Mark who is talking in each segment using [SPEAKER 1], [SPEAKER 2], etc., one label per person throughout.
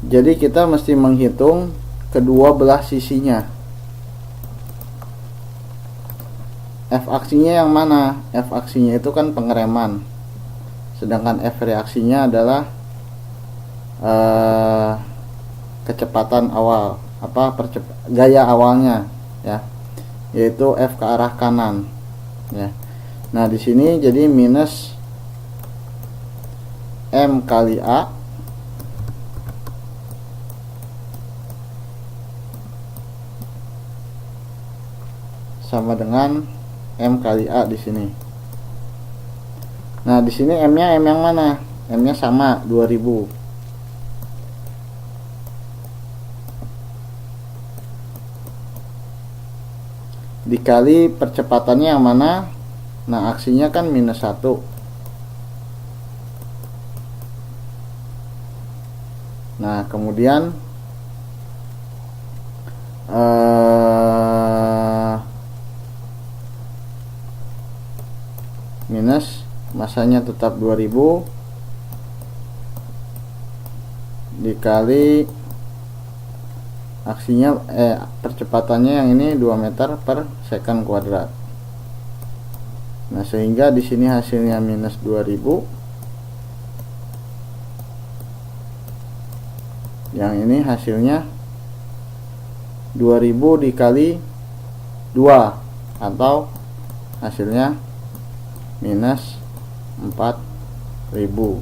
[SPEAKER 1] Jadi kita mesti menghitung kedua belah sisinya. F aksinya yang mana? F aksinya itu kan pengereman, sedangkan F reaksinya adalah kecepatan awal, gaya awalnya, ya, yaitu F ke arah kanan, ya. Nah di sini jadi minus M kali A sama dengan M kali A di sini. Nah di sini M-nya M yang mana? M-nya sama 2000. Dikali percepatannya yang mana? Nah aksinya kan minus 1. Nah kemudian minus masanya tetap 2000 dikali aksinya percepatannya yang ini 2 meter per second kuadrat. Nah sehingga di sini hasilnya minus 2000, yang ini hasilnya 2000 dikali 2 atau hasilnya minus 4000.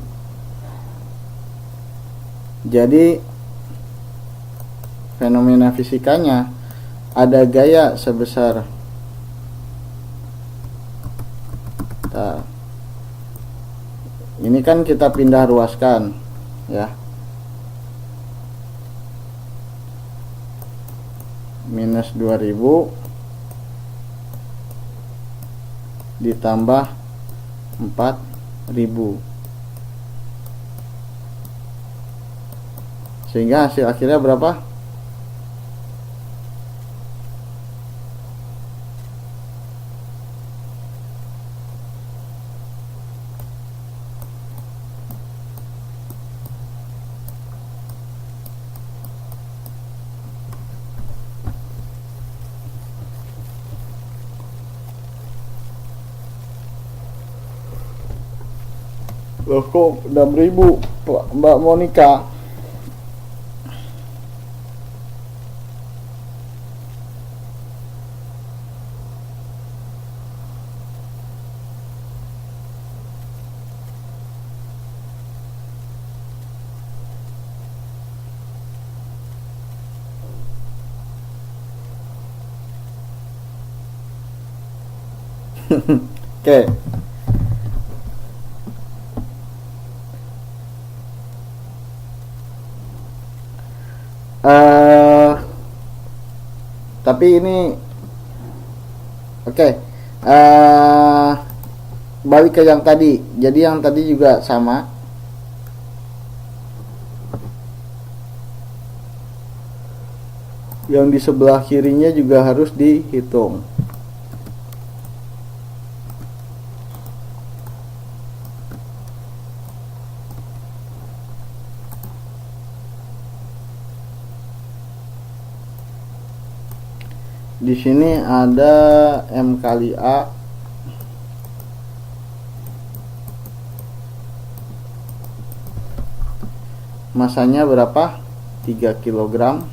[SPEAKER 1] Jadi fenomena fisikanya ada gaya sebesar ini kan kita pindah ruaskan, ya, minus 2000 ditambah 4000, sehingga hasil akhirnya berapa? Loh kok 6000 Mbak Monica? Oke. Tapi ini oke. Balik ke yang tadi. Jadi yang tadi juga sama. Yang di sebelah kirinya juga harus dihitung. Di sini ada M kali A masanya berapa? 3 kg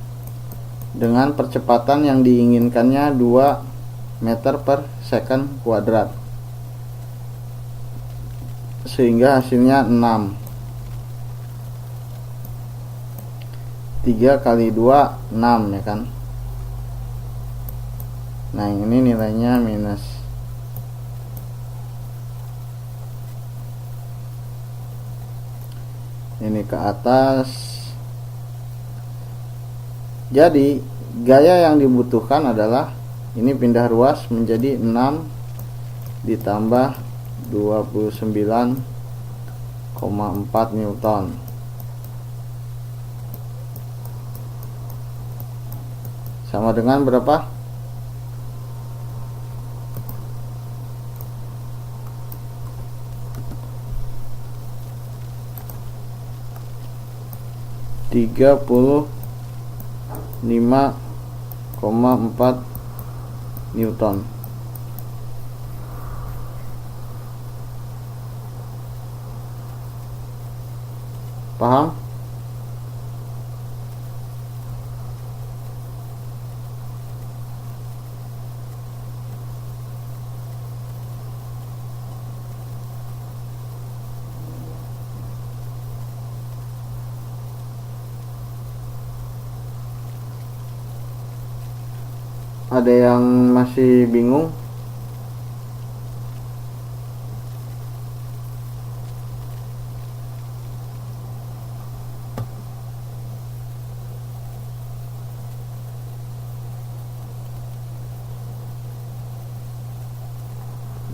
[SPEAKER 1] dengan percepatan yang diinginkannya 2 meter per second kuadrat, sehingga hasilnya 6. 3 kali 2 6, ya kan. Nah ini nilainya minus. Ini ke atas. Jadi gaya yang dibutuhkan adalah ini pindah ruas menjadi 6 ditambah 29,4 Newton. Sama dengan berapa? 35,4 Newton. Paham? Ada yang masih bingung?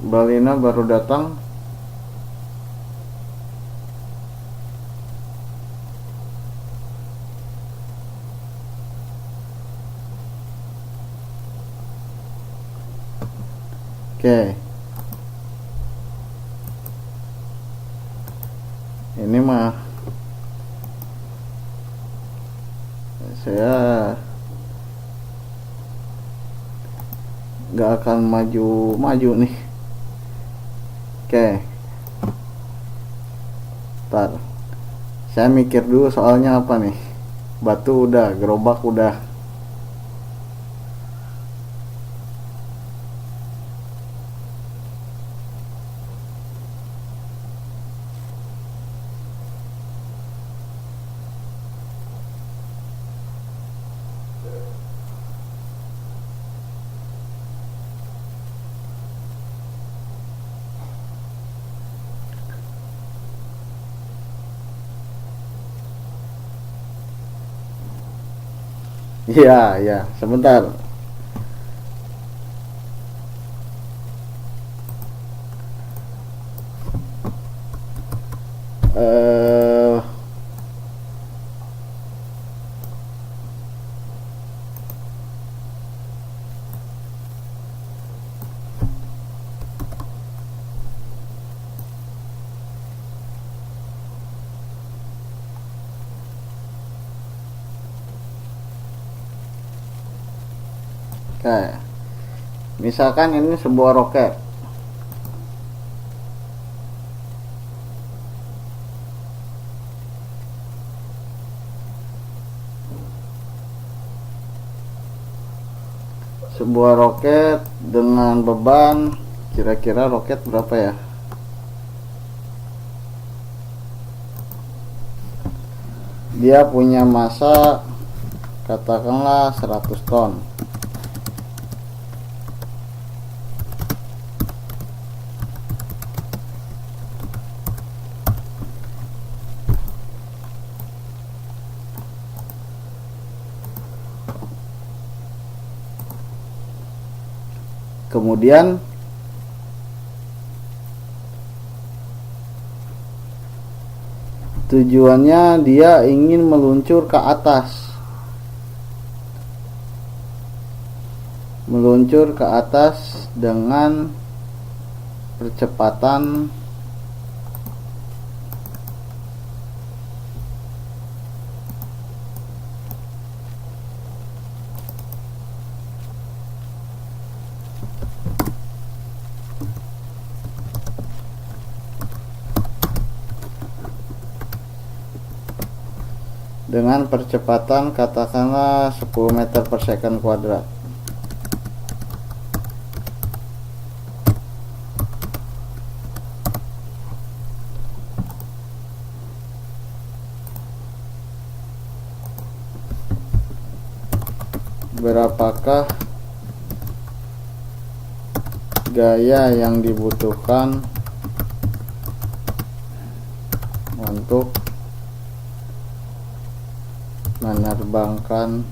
[SPEAKER 1] Balina baru datang. Oke. Ini mah saya nggak akan maju nih. Oke. Ntar saya mikir dulu soalnya apa nih. Batu udah, gerobak udah. Iya, sebentar. Eh kayak misalkan ini sebuah roket. Sebuah roket dengan beban, kira-kira roket berapa ya? Dia punya massa katakanlah 100 ton. Kemudian tujuannya dia ingin meluncur ke atas. Meluncur ke atas dengan percepatan katakanlah 10 meter per second kuadrat. Berapakah gaya yang dibutuhkan untuk menerbangkan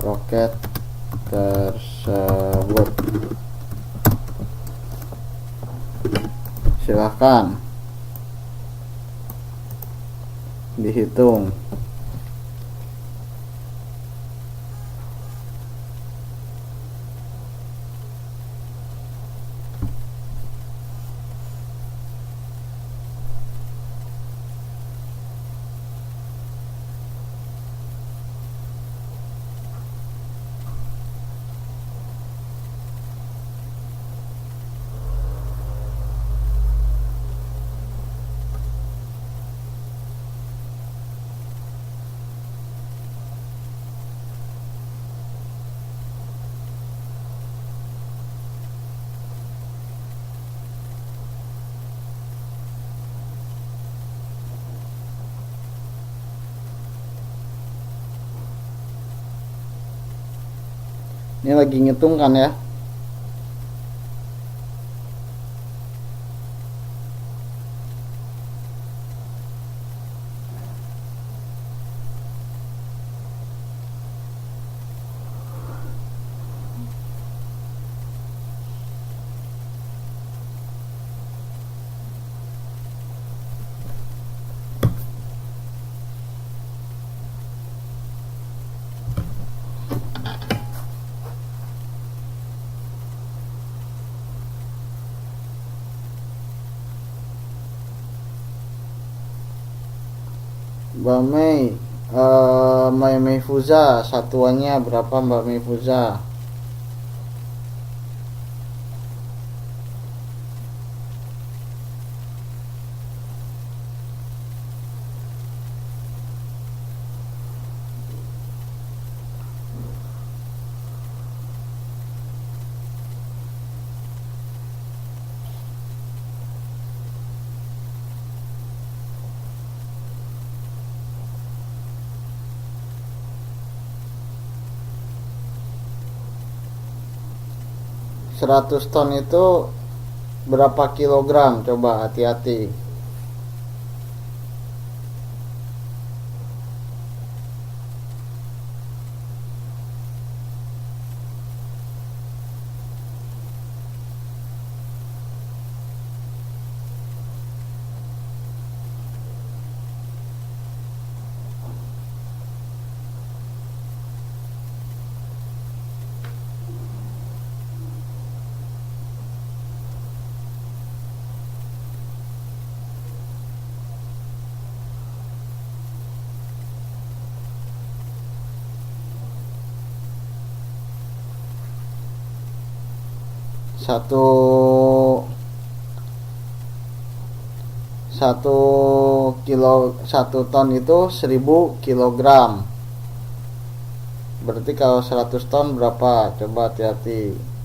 [SPEAKER 1] roket tersebut? Silahkan dihitung. Ini lagi ngitung kan ya. Mbak Mei, Mbak Meifuza, satuannya berapa Mbak Meifuza? Seratus ton itu berapa kilogram? Coba hati-hati. Satu satu ton itu 1000 kilogram. Berarti kalau 100 ton berapa? Coba hati-hati.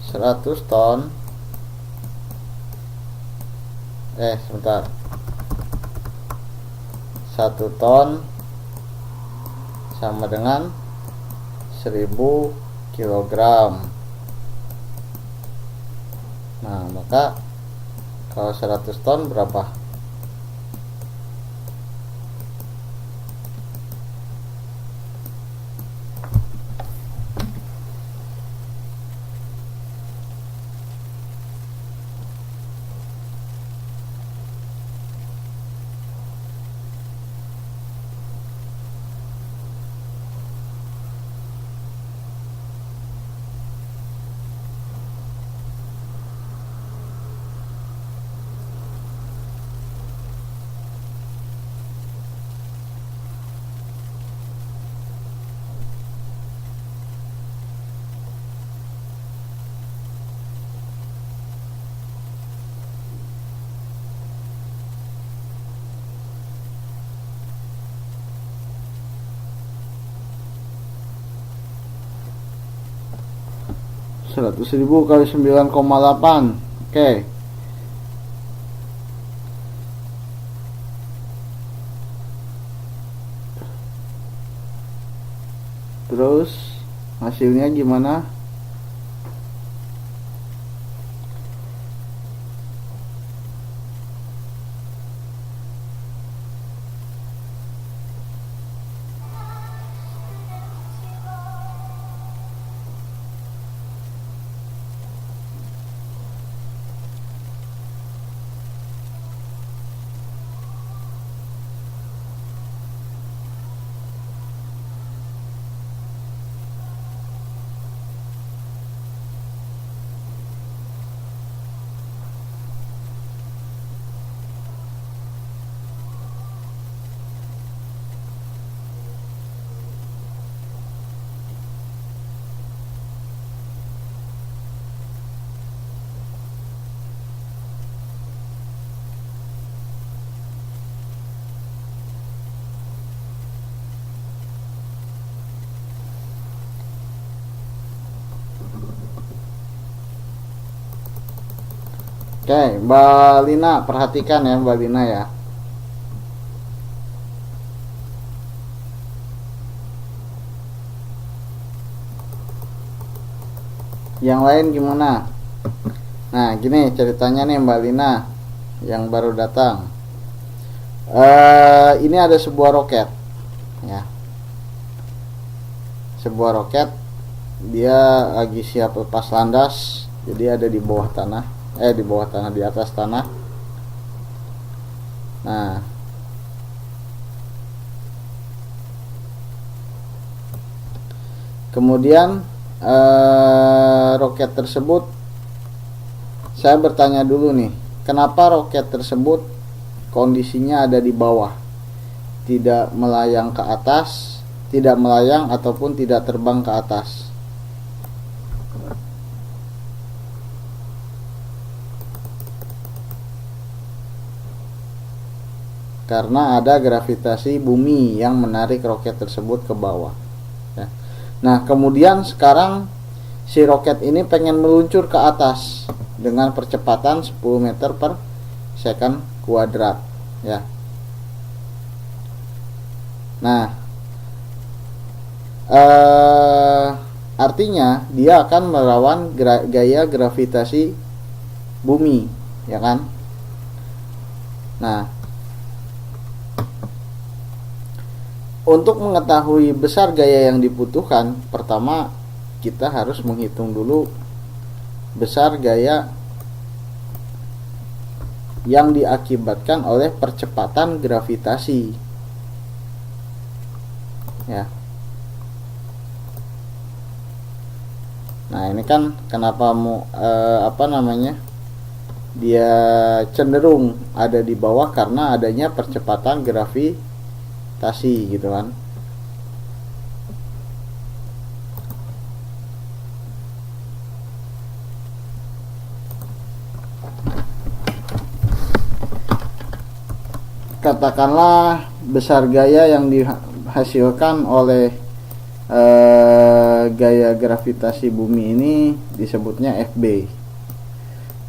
[SPEAKER 1] Seratus ton sebentar, 1 ton sama dengan 1000 kilogram. Nah, maka kalau 100 ton berapa? Seratus ribu kali 9,8. Oke. Terus hasilnya gimana? Oke, Mbak Lina, perhatikan ya Mbak Lina ya. Yang lain gimana? Nah, gini ceritanya nih Mbak Lina yang baru datang. Ini ada sebuah roket, ya. Sebuah roket, dia lagi siap lepas landas, jadi ada di bawah tanah, di atas tanah. Nah, kemudian roket tersebut, saya bertanya dulu nih, kenapa roket tersebut kondisinya ada di bawah, tidak melayang ke atas, tidak melayang ataupun tidak terbang ke atas? Karena ada gravitasi bumi yang menarik roket tersebut ke bawah, ya. Nah, kemudian sekarang si roket ini pengen meluncur ke atas dengan percepatan 10 meter per second kuadrat, ya. Nah, artinya dia akan melawan gaya gravitasi bumi, ya kan? Nah, untuk mengetahui besar gaya yang dibutuhkan, pertama kita harus menghitung dulu besar gaya yang diakibatkan oleh percepatan gravitasi, ya. Nah, ini kan kenapa dia cenderung ada di bawah, karena adanya percepatan gravitasi, gitu kan. Katakanlah besar gaya yang dihasilkan oleh gaya gravitasi bumi ini disebutnya Fb.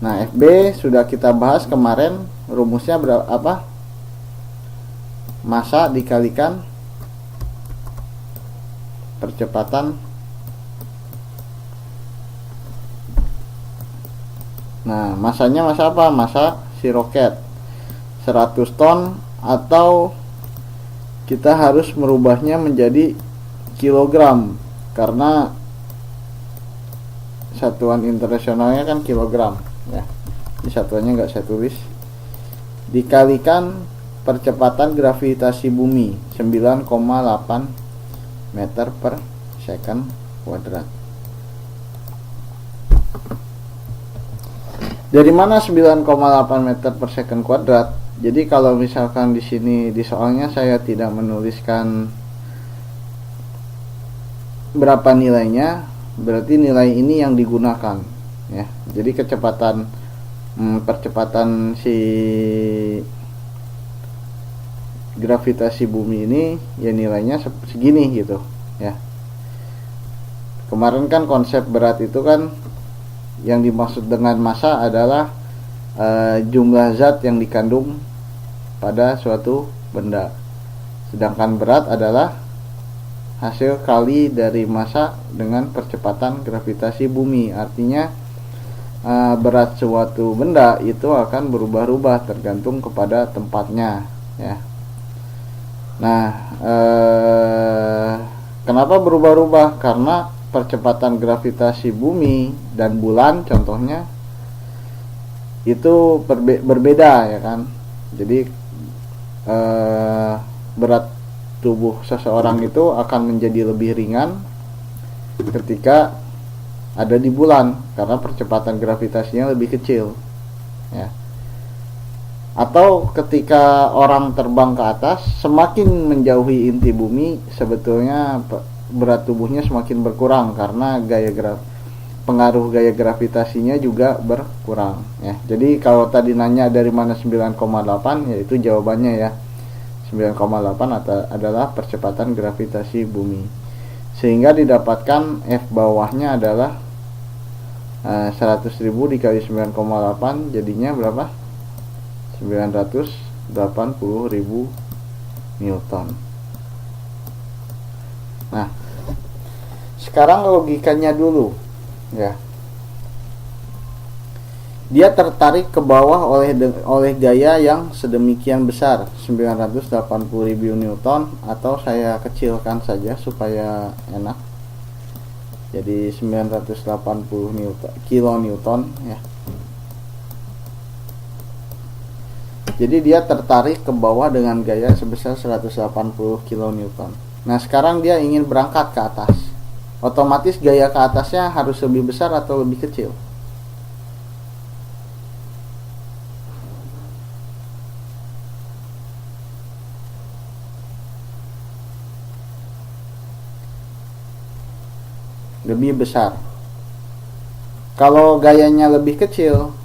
[SPEAKER 1] Nah, Fb sudah kita bahas kemarin, rumusnya apa? Massa dikalikan percepatan. Nah, masanya massa apa? Massa si roket 100 ton, atau kita harus merubahnya menjadi kilogram karena satuan internasionalnya kan kilogram, ya. Ini satuannya nggak saya tulis. Dikalikan percepatan gravitasi bumi 9,8 meter per second kuadrat. Dari mana 9,8 meter per second kuadrat? Jadi kalau misalkan di sini di soalnya saya tidak menuliskan berapa nilainya, berarti nilai ini yang digunakan, ya. Jadi percepatan si gravitasi bumi ini ya nilainya segini gitu, ya. Kemarin kan konsep berat itu kan yang dimaksud dengan massa adalah jumlah zat yang dikandung pada suatu benda, sedangkan berat adalah hasil kali dari massa dengan percepatan gravitasi bumi. Artinya berat suatu benda itu akan berubah-ubah tergantung kepada tempatnya, ya. Nah, kenapa berubah-ubah? Karena percepatan gravitasi bumi dan bulan contohnya itu berbeda, ya kan. Jadi berat tubuh seseorang itu akan menjadi lebih ringan ketika ada di bulan karena percepatan gravitasinya lebih kecil, ya. Atau ketika orang terbang ke atas, semakin menjauhi inti bumi, sebetulnya berat tubuhnya semakin berkurang karena pengaruh gaya gravitasinya juga berkurang, ya. Jadi kalau tadi nanya dari mana 9,8, yaitu jawabannya ya 9,8 adalah percepatan gravitasi bumi, sehingga didapatkan F bawahnya adalah 100.000 dikali 9,8 jadinya berapa? 980.000 Newton. Nah, sekarang logikanya dulu ya. Dia tertarik ke bawah oleh gaya yang sedemikian besar, 980.000 Newton, atau saya kecilkan saja supaya enak. Jadi 980 kilonewton ya. Jadi dia tertarik ke bawah dengan gaya sebesar 180 kilonewton. Nah, sekarang dia ingin berangkat ke atas. Otomatis gaya ke atasnya harus lebih besar atau lebih kecil? Lebih besar. Kalau gayanya lebih kecil,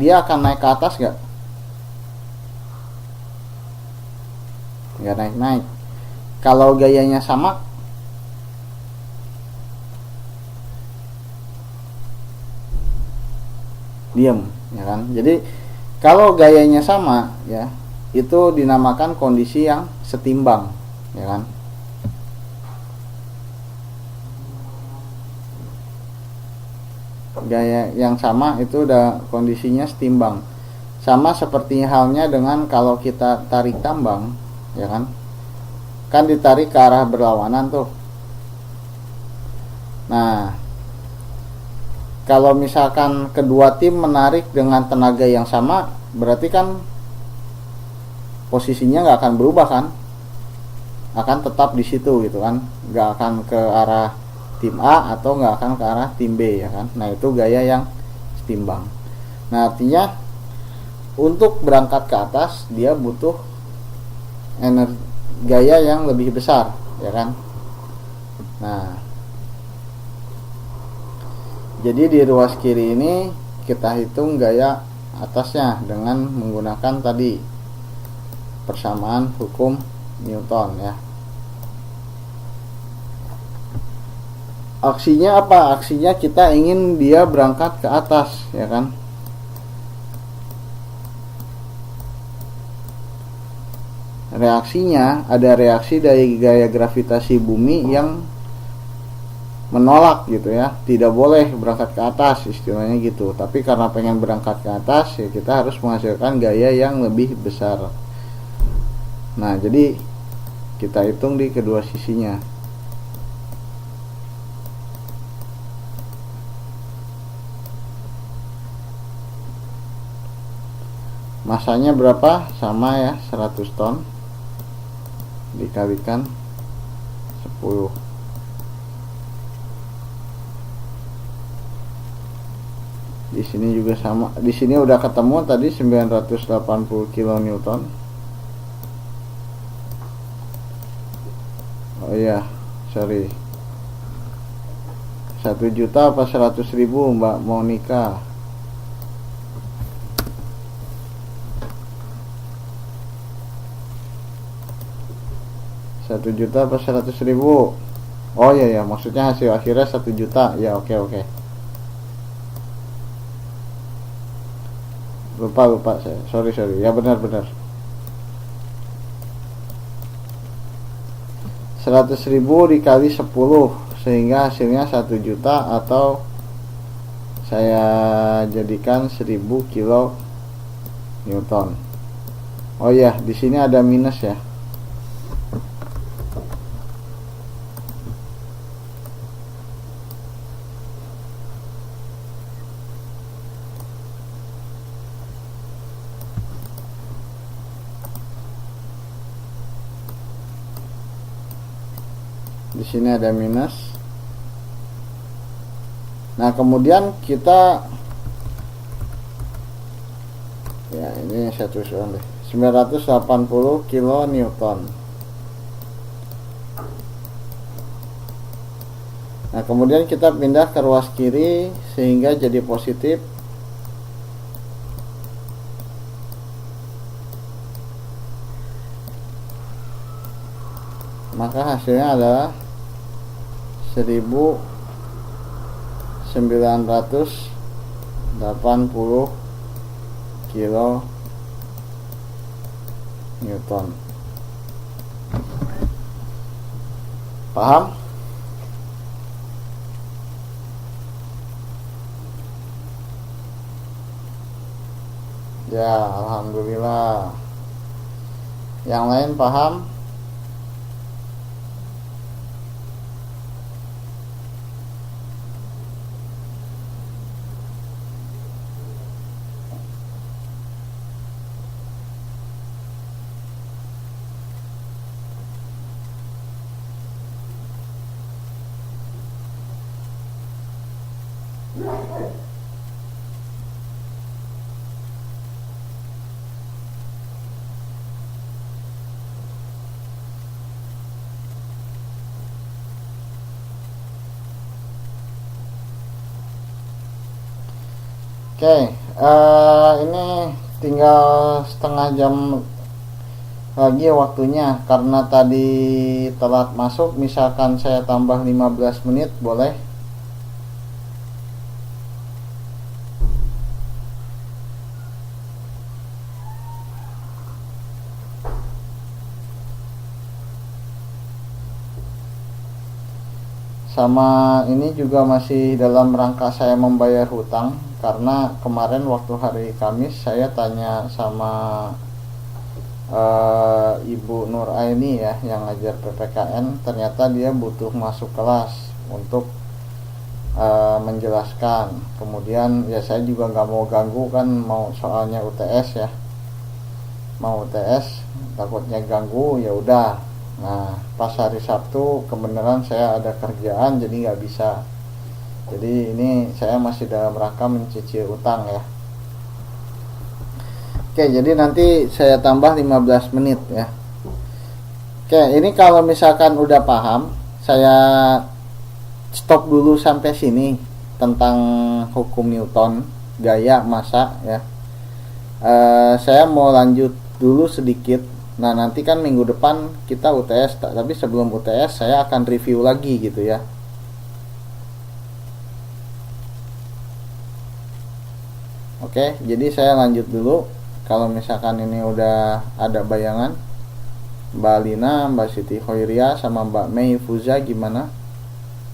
[SPEAKER 1] dia akan naik ke atas nggak? Nggak naik. Kalau gayanya sama, diam, ya kan? Jadi kalau gayanya sama, ya, itu dinamakan kondisi yang setimbang, ya kan? Gaya yang sama itu udah kondisinya setimbang. Sama seperti halnya dengan kalau kita tarik tambang, ya kan? Kan ditarik ke arah berlawanan tuh. Nah, kalau misalkan kedua tim menarik dengan tenaga yang sama, berarti kan posisinya nggak akan berubah kan, akan tetap di situ gitu kan, nggak akan ke arah tim A atau nggak akan ke arah tim B, ya kan. Nah, itu gaya yang setimbang. Nah, artinya untuk berangkat ke atas dia butuh gaya yang lebih besar, ya kan. Nah, jadi di ruas kiri ini kita hitung gaya atasnya dengan menggunakan tadi persamaan hukum Newton ya. Aksinya apa? Aksinya kita ingin dia berangkat ke atas, ya kan. Reaksinya ada reaksi dari gaya gravitasi bumi yang menolak gitu ya, tidak boleh berangkat ke atas istilahnya gitu. Tapi karena pengen berangkat ke atas ya kita harus menghasilkan gaya yang lebih besar. Nah, jadi kita hitung di kedua sisinya. Masanya berapa? Sama ya, 100 ton dikalikan 10. Di sini juga sama. Di sini udah ketemu tadi 980 kilonewton. Oh iya, sorry. 1 juta apa 100.000 Mbak Monica? Satu juta apa 100.000? Oh iya ya, maksudnya hasil akhirnya 1 juta. Ya, oke. Lupa saya. Sorry. Ya, benar. 100.000 dikali 10 sehingga hasilnya 1 juta, atau saya jadikan 1000 kilo Newton. Oh iya, di sini ada minus ya. Di sini ada minus. Nah, kemudian kita ya, ini saya tuliskan deh, 980 kilo Newton. Nah, kemudian kita pindah ke ruas kiri sehingga jadi positif. Maka hasilnya adalah 1980 kilo Newton. Paham? Ya, alhamdulillah. Yang lain paham? Oke, ini tinggal setengah jam lagi waktunya. Karena tadi telat masuk, misalkan saya tambah 15 menit, boleh? Sama ini juga masih dalam rangka saya membayar hutang, karena kemarin waktu hari Kamis saya tanya sama Ibu Nur Aini ya, yang ngajar PPKN. Ternyata dia butuh masuk kelas untuk menjelaskan. Kemudian ya saya juga nggak mau ganggu, kan mau soalnya UTS ya, mau UTS takutnya ganggu, ya udah. Nah, pas hari Sabtu kebenaran saya ada kerjaan, jadi nggak bisa. Jadi ini saya masih dalam rangka mencicil utang ya. Oke, jadi nanti saya tambah 15 menit ya. Oke, ini kalau misalkan udah paham, saya stop dulu sampai sini tentang hukum Newton, gaya massa ya. Saya mau lanjut dulu sedikit. Nah, nanti kan minggu depan kita UTS, tapi sebelum UTS saya akan review lagi gitu ya. Oke, jadi saya lanjut dulu. Kalau misalkan ini udah ada bayangan, Mbak Alina, Mbak Siti Khoiria, sama Mbak Mei Fuza gimana?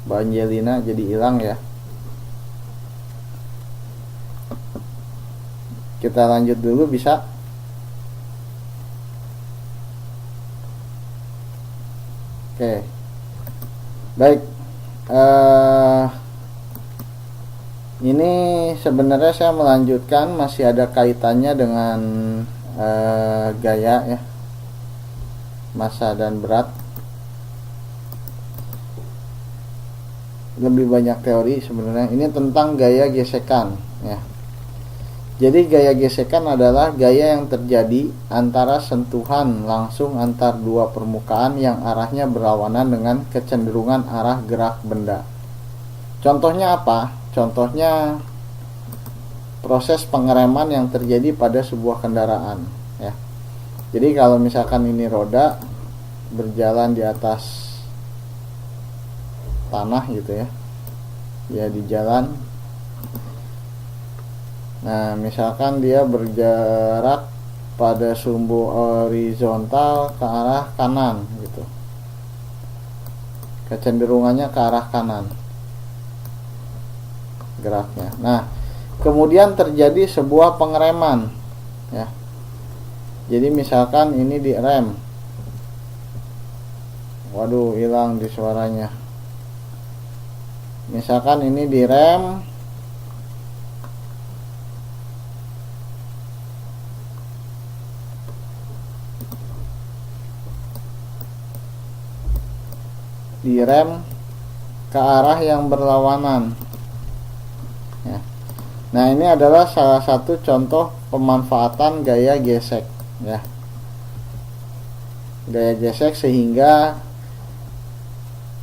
[SPEAKER 1] Mbak Angelina jadi hilang ya. Kita lanjut dulu bisa? Oke, baik. Ini sebenarnya saya melanjutkan, masih ada kaitannya dengan gaya ya, massa dan berat. Lebih banyak teori sebenarnya. Ini tentang gaya gesekan ya. Jadi gaya gesekan adalah gaya yang terjadi antara sentuhan langsung antar dua permukaan yang arahnya berlawanan dengan kecenderungan arah gerak benda. Contohnya apa? Contohnya proses pengereman yang terjadi pada sebuah kendaraan ya. Jadi kalau misalkan ini roda berjalan di atas tanah gitu ya. Ya di jalan. Nah, misalkan dia berjarak pada sumbu horizontal ke arah kanan gitu. Kecenderungannya ke arah kanan geraknya. Nah, kemudian terjadi sebuah pengereman ya. Jadi misalkan ini direm. Waduh, hilang di suaranya. Misalkan ini direm, ke arah yang berlawanan ya. Nah, ini adalah salah satu contoh pemanfaatan gaya gesek ya. Gaya gesek sehingga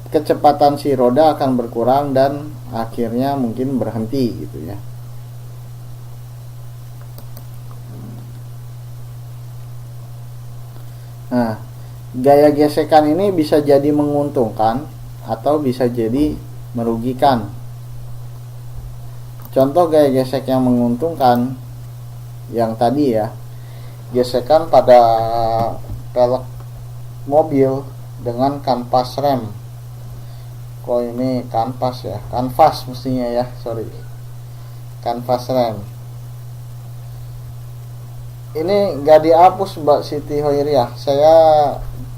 [SPEAKER 1] kecepatan si roda akan berkurang dan akhirnya mungkin berhenti gitu ya. Nah, gaya gesekan ini bisa jadi menguntungkan atau bisa jadi merugikan. Contoh gaya gesek yang menguntungkan yang tadi ya, gesekan pada pelek mobil dengan kanvas rem. Kok ini kanvas ya, kanvas mestinya ya, sorry, kanvas rem. Ini nggak dihapus Mbak Siti Hoiriah, saya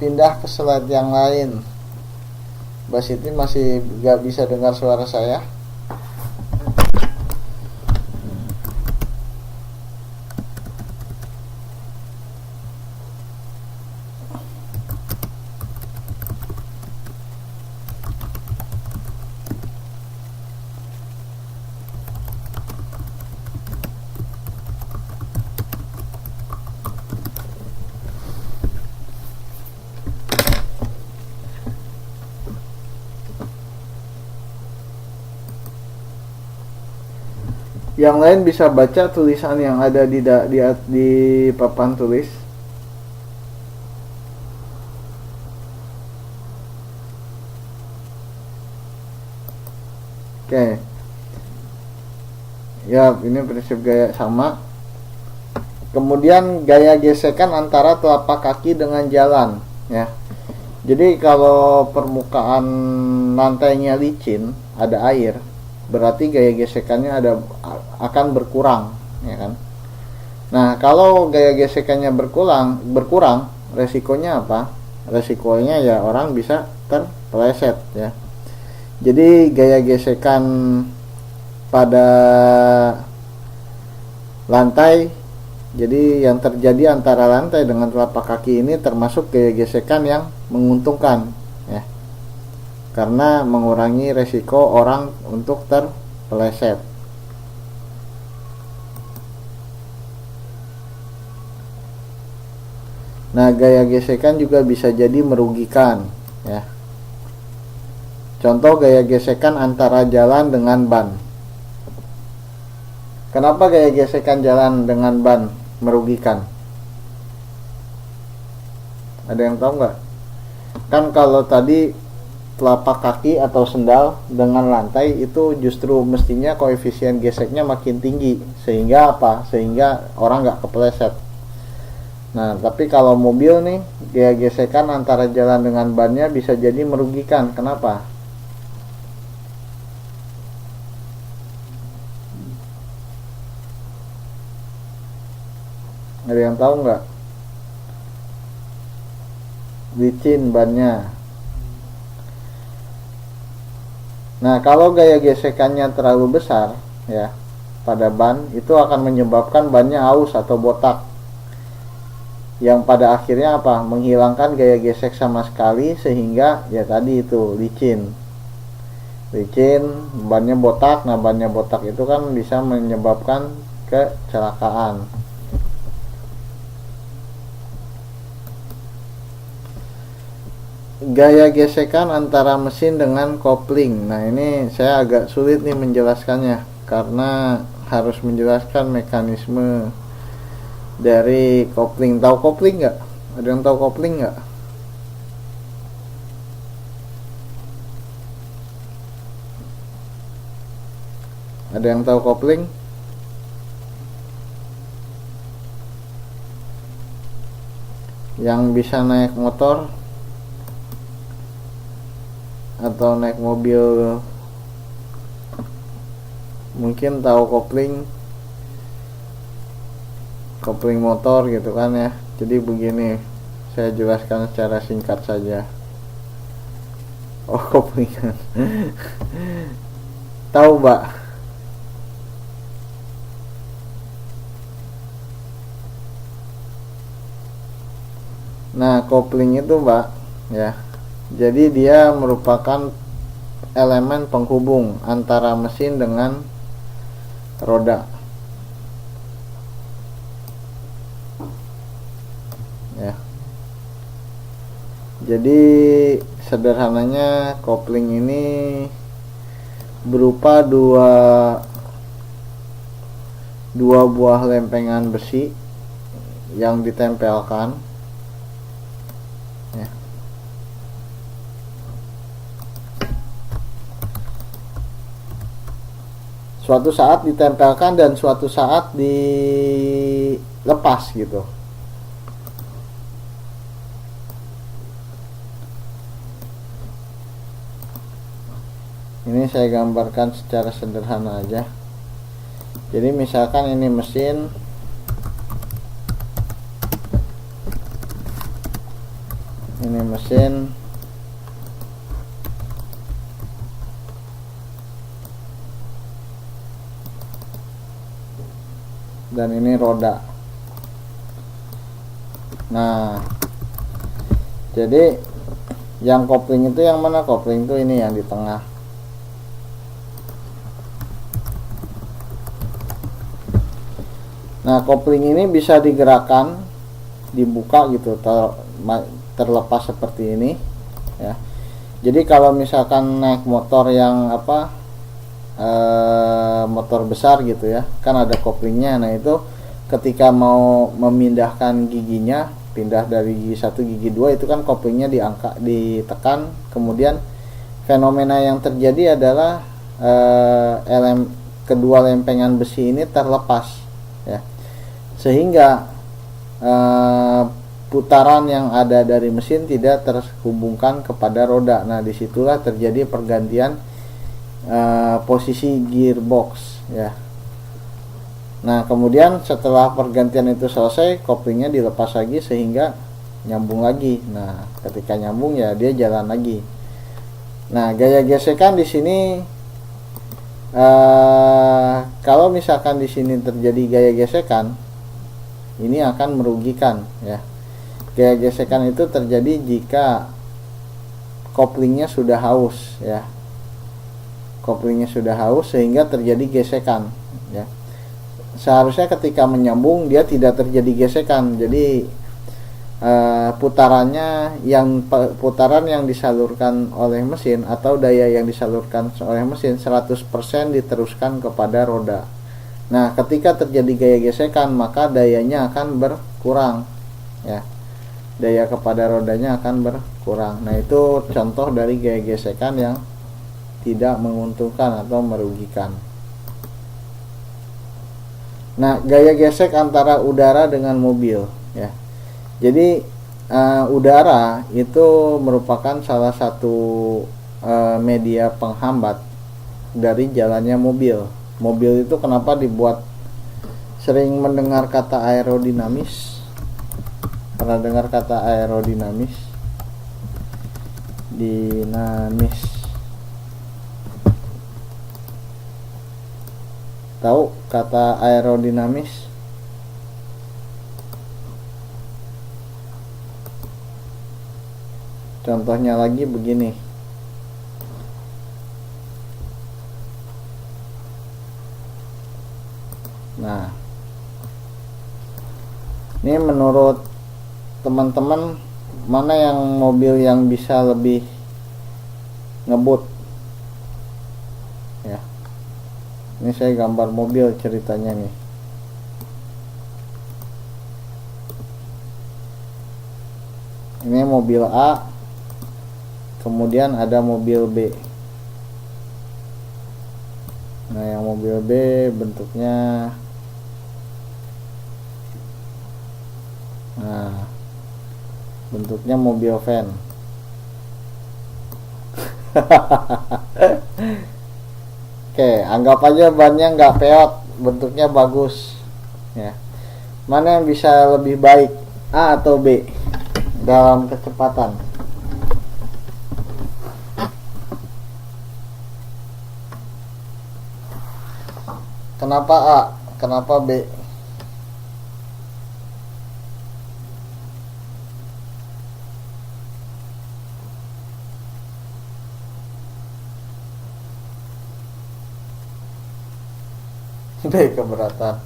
[SPEAKER 1] pindah ke slide yang lain. Mbak Siti masih nggak bisa dengar suara saya? Yang lain bisa baca tulisan yang ada di papan tulis. Oke. Ya, ini prinsip gaya sama. Kemudian gaya gesekan antara telapak kaki dengan jalan, ya. Jadi kalau permukaan lantainya licin, ada air, berarti gaya gesekannya akan berkurang, ya kan? Nah, kalau gaya gesekannya berkurang, resikonya apa? Resikonya ya orang bisa terpeleset, ya. Jadi gaya gesekan pada lantai, jadi yang terjadi antara lantai dengan telapak kaki ini termasuk gaya gesekan yang menguntungkan, ya. Karena mengurangi resiko orang untuk terpeleset. Nah, gaya gesekan juga bisa jadi merugikan, ya. Contoh gaya gesekan antara jalan dengan ban. Kenapa gaya gesekan jalan dengan ban merugikan? Ada yang tahu nggak? Kan kalau tadi telapak kaki atau sendal dengan lantai itu justru mestinya koefisien geseknya makin tinggi, sehingga apa? Sehingga orang nggak kepleset. Nah, tapi kalau mobil nih, gaya gesekan antara jalan dengan bannya bisa jadi merugikan. Kenapa? Ada yang tahu nggak? Licin bannya. Nah, kalau gaya gesekannya terlalu besar, ya, pada ban, itu akan menyebabkan bannya aus atau botak. Yang pada akhirnya apa? Menghilangkan gaya gesek sama sekali, sehingga ya tadi itu licin, bannya botak. Nah, bannya botak itu kan bisa menyebabkan kecelakaan. Gaya gesekan antara mesin dengan kopling. Nah, ini saya agak sulit nih menjelaskannya karena harus menjelaskan mekanisme dari kopling. Tahu kopling nggak? Ada yang tahu kopling nggak? Ada yang tahu kopling? Yang bisa naik motor atau naik mobil mungkin tahu kopling motor gitu kan ya. Jadi begini, saya jelaskan secara singkat saja. Oh, koplingan. Tahu, Mbak? Nah, kopling itu, Mbak, ya. Jadi dia merupakan elemen penghubung antara mesin dengan roda. Ya. Jadi sederhananya kopling ini berupa dua buah lempengan besi yang ditempelkan, ya. suatu saat ditempelkan dan suatu saat dilepas gitu. Ini saya gambarkan secara sederhana aja. Jadi misalkan ini mesin, dan ini roda. Nah, jadi yang kopling itu yang mana? Kopling itu ini yang di tengah. Nah, kopling ini bisa digerakkan, dibuka gitu, terlepas seperti ini ya. Jadi kalau misalkan naik motor yang motor besar gitu ya, kan ada koplingnya. Nah, itu ketika mau memindahkan giginya, pindah dari gigi 1 gigi 2, itu kan koplingnya ditekan, kemudian fenomena yang terjadi adalah kedua lempengan besi ini terlepas ya, sehingga putaran yang ada dari mesin tidak terhubungkan kepada roda. Nah, disitulah terjadi pergantian posisi gearbox ya. Nah, kemudian setelah pergantian itu selesai, koplingnya dilepas lagi sehingga nyambung lagi. Nah, ketika nyambung ya dia jalan lagi. Nah, gaya gesekan di sini kalau misalkan di sini terjadi gaya gesekan, ini akan merugikan ya. Gaya gesekan itu terjadi jika koplingnya sudah haus ya. Koplingnya sudah haus sehingga terjadi gesekan ya. Seharusnya ketika menyambung dia tidak terjadi gesekan. Jadi putaran yang disalurkan oleh mesin atau daya yang disalurkan oleh mesin 100% diteruskan kepada roda. Nah, ketika terjadi gaya gesekan, maka dayanya akan berkurang ya. Daya kepada rodanya akan berkurang. Nah, itu contoh dari gaya gesekan yang tidak menguntungkan atau merugikan. Nah, gaya gesek antara udara dengan mobil ya. Jadi udara itu merupakan salah satu media penghambat dari jalannya mobil. Mobil itu kenapa dibuat, sering mendengar kata aerodinamis? Pernah dengar kata aerodinamis? Dinamis. Tahu kata aerodinamis? Contohnya lagi begini. Nah, ini menurut teman-teman mana yang mobil yang bisa lebih ngebut ya. Ini saya gambar mobil ceritanya nih. Ini mobil A, kemudian ada mobil B. Nah, yang mobil B bentuknya, bentuknya mobil van. Oke, anggap aja bannya nggak peot, bentuknya bagus ya. Mana yang bisa lebih baik, A atau B dalam kecepatan? Kenapa A? Kenapa B? B keberatan.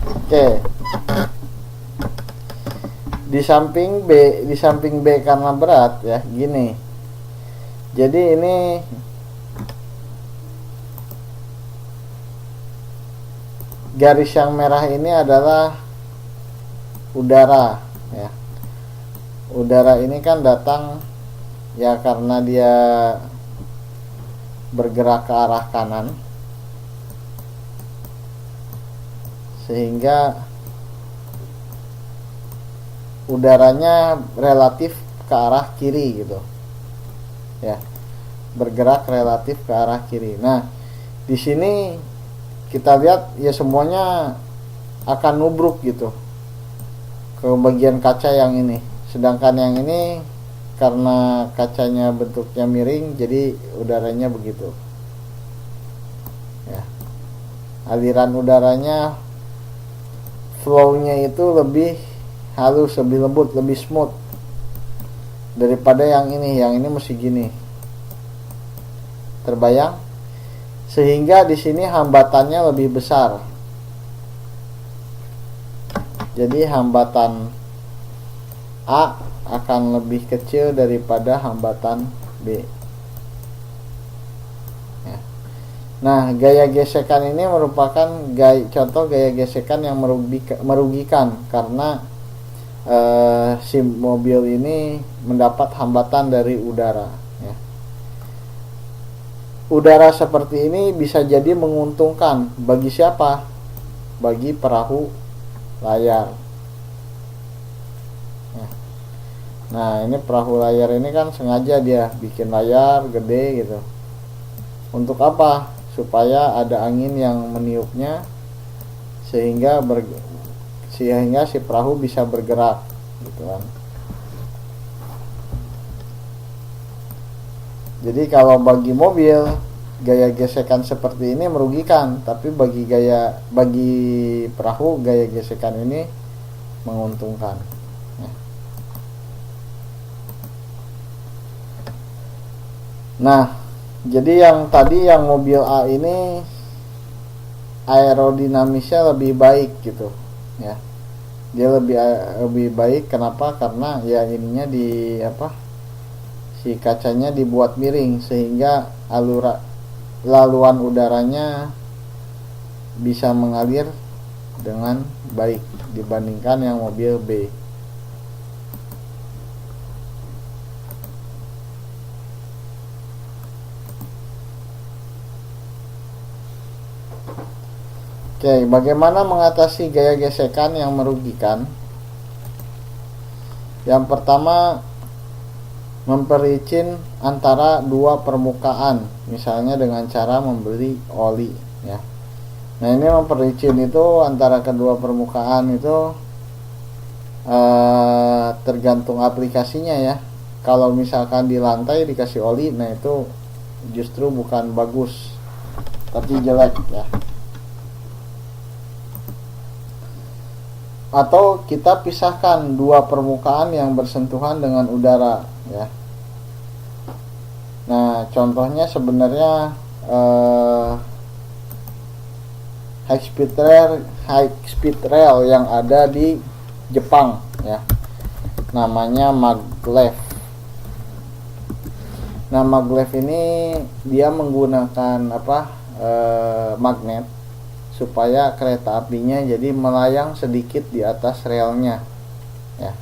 [SPEAKER 1] Oke. Di samping B karena berat ya, gini. Jadi ini garis yang merah ini adalah udara ya. Udara ini kan datang ya karena dia bergerak ke arah kanan, sehingga udaranya relatif ke arah kiri gitu ya, bergerak relatif ke arah kiri. Nah, di sini kita lihat ya semuanya akan nubruk gitu ke bagian kaca yang ini, sedangkan yang ini karena kacanya bentuknya miring, jadi udaranya begitu ya. Aliran udaranya, flow-nya itu lebih halus, lebih lembut, lebih smooth daripada yang ini. Yang ini mesti gini, terbayang? Sehingga di sini hambatannya lebih besar. Jadi hambatan A akan lebih kecil daripada hambatan B ya. Nah, gaya gesekan ini merupakan contoh gaya gesekan yang merugikan karena si mobil ini mendapat hambatan dari udara ya. Udara seperti ini bisa jadi menguntungkan bagi siapa? Bagi perahu layar. Nah, ini perahu layar ini kan sengaja dia bikin layar gede gitu. Untuk apa? Supaya ada angin yang meniupnya sehingga si perahu bisa bergerak gitu kan. Jadi kalau bagi mobil gaya gesekan seperti ini merugikan, tapi bagi perahu gaya gesekan ini menguntungkan. Nah, jadi yang tadi yang mobil A ini aerodinamisnya lebih baik gitu ya. Dia lebih baik, kenapa? Karena ya ininya si kacanya dibuat miring sehingga laluan udaranya bisa mengalir dengan baik dibandingkan yang mobil B. Oke, bagaimana mengatasi gaya gesekan yang merugikan? Yang pertama, memperlicin antara dua permukaan, misalnya dengan cara memberi oli ya. Nah, ini memperlicin itu antara kedua permukaan itu tergantung aplikasinya ya. Kalau misalkan di lantai dikasih oli, nah itu justru bukan bagus, tapi jelek ya. Atau kita pisahkan dua permukaan yang bersentuhan dengan udara ya. Nah, contohnya sebenarnya high speed rail yang ada di Jepang ya, namanya maglev. Nah, maglev ini dia menggunakan magnet supaya kereta apinya jadi melayang sedikit di atas relnya ya.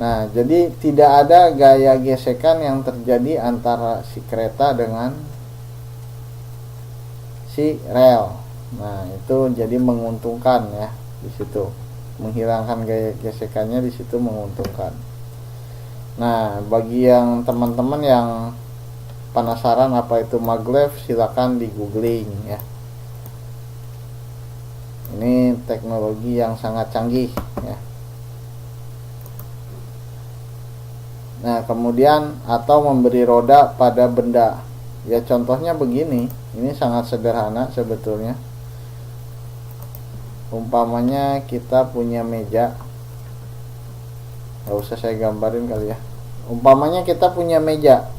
[SPEAKER 1] Nah, jadi tidak ada gaya gesekan yang terjadi antara si kereta dengan si rel. Nah, itu jadi menguntungkan ya di situ. Menghilangkan gaya gesekannya di situ menguntungkan. Nah, bagi yang teman-teman yang penasaran apa itu maglev, silakan di googling ya. Ini teknologi yang sangat canggih ya. Nah, kemudian atau memberi roda pada benda. Ya, contohnya begini. Ini sangat sederhana sebetulnya. Umpamanya kita punya meja. Gak usah saya gambarin kali ya. Umpamanya kita punya meja.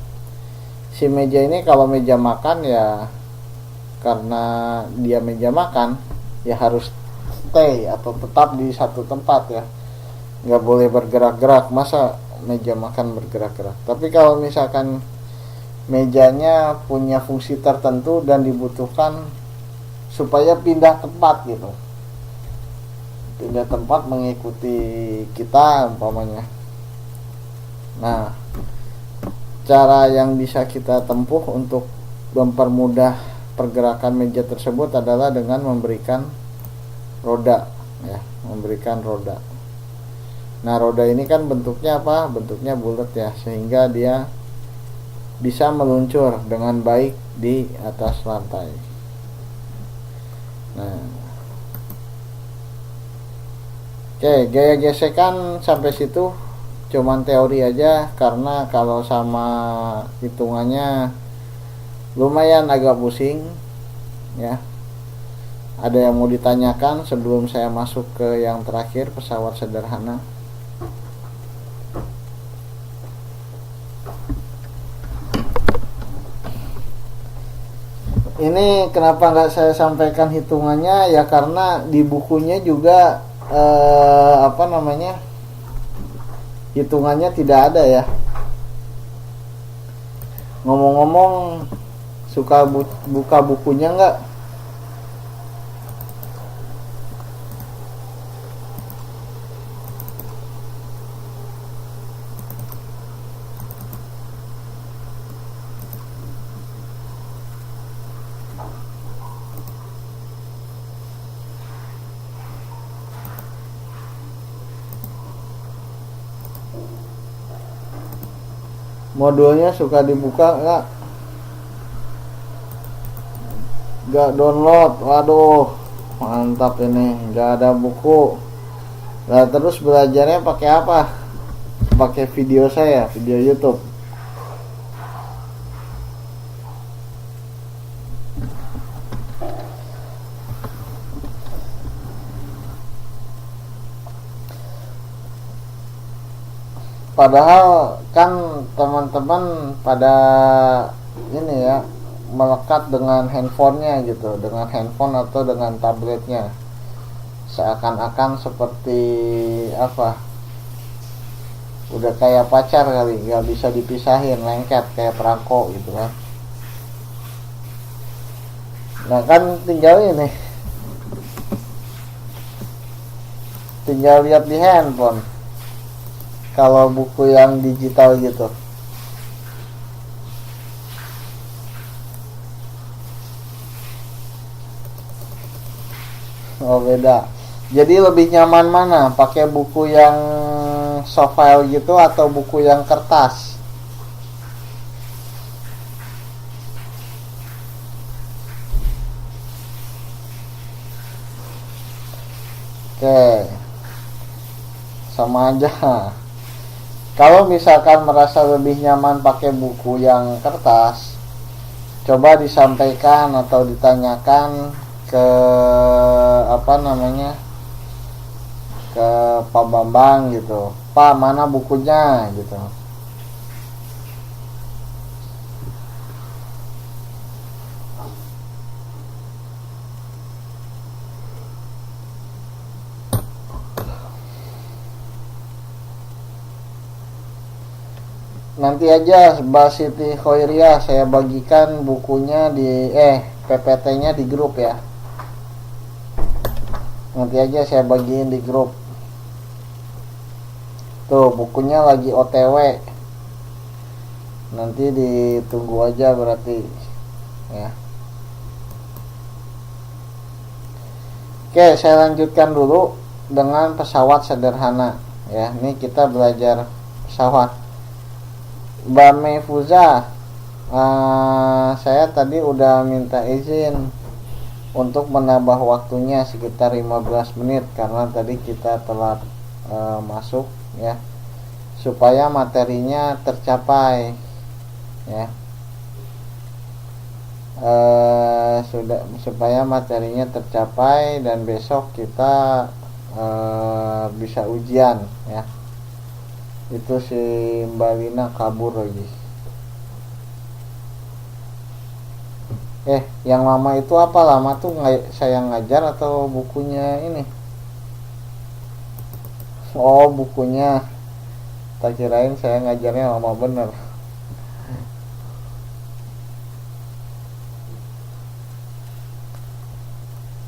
[SPEAKER 1] Si meja ini kalau meja makan ya, karena dia meja makan, ya harus stay atau tetap di satu tempat ya, nggak boleh bergerak-gerak. Masa meja makan bergerak-gerak? Tapi kalau misalkan mejanya punya fungsi tertentu dan dibutuhkan supaya pindah tempat gitu, pindah tempat mengikuti kita umpamanya. Nah, cara yang bisa kita tempuh untuk mempermudah pergerakan meja tersebut adalah dengan memberikan roda, ya, memberikan roda. Nah, roda ini kan bentuknya apa? Bentuknya bulat ya, sehingga dia bisa meluncur dengan baik di atas lantai. Nah, oke, gaya gesekan sampai situ cuman teori aja, karena kalau sama hitungannya lumayan agak pusing ya. Ada yang mau ditanyakan sebelum saya masuk ke yang terakhir, pesawat sederhana? Ini kenapa nggak saya sampaikan hitungannya ya, karena di bukunya juga hitungannya tidak ada ya. Ngomong-ngomong, suka buka bukunya nggak? Modulnya suka dibuka nggak? Nggak download, waduh mantap ini, nggak ada buku. Nah, terus belajarnya pakai apa? Pakai video saya, video YouTube. Padahal kan teman-teman pada ini ya, melekat dengan handphonenya gitu, dengan handphone atau dengan tabletnya, seakan-akan seperti apa, udah kayak pacar kali, nggak bisa dipisahin, lengket kayak perangko gitu kan. Nah kan tinggal ini, tinggal lihat di handphone kalau buku yang digital gitu. Oh beda. Jadi lebih nyaman mana? Pakai buku yang soft file gitu atau buku yang kertas? Oke, sama aja. Kalau misalkan merasa lebih nyaman pakai buku yang kertas, coba disampaikan atau ditanyakan ke ke Pak Bambang gitu, Pak mana bukunya gitu. Nanti aja Mbak Siti Khoiria saya bagikan bukunya di PPT-nya di grup ya. Nanti aja saya bagiin di grup. Tuh bukunya lagi OTW. Nanti ditunggu aja berarti ya. Oke, saya lanjutkan dulu dengan pesawat sederhana ya. Ini kita belajar pesawat. Mbak Meifuza, saya tadi udah minta izin untuk menambah waktunya sekitar 15 menit karena tadi kita telat masuk ya, supaya materinya tercapai ya. Supaya materinya tercapai dan besok kita bisa ujian ya. Itu si Mbak Lina kabur lagi. Yang lama itu apa? Lama tuh saya ngajar atau bukunya ini? Oh bukunya, tak kirain saya ngajarnya lama bener.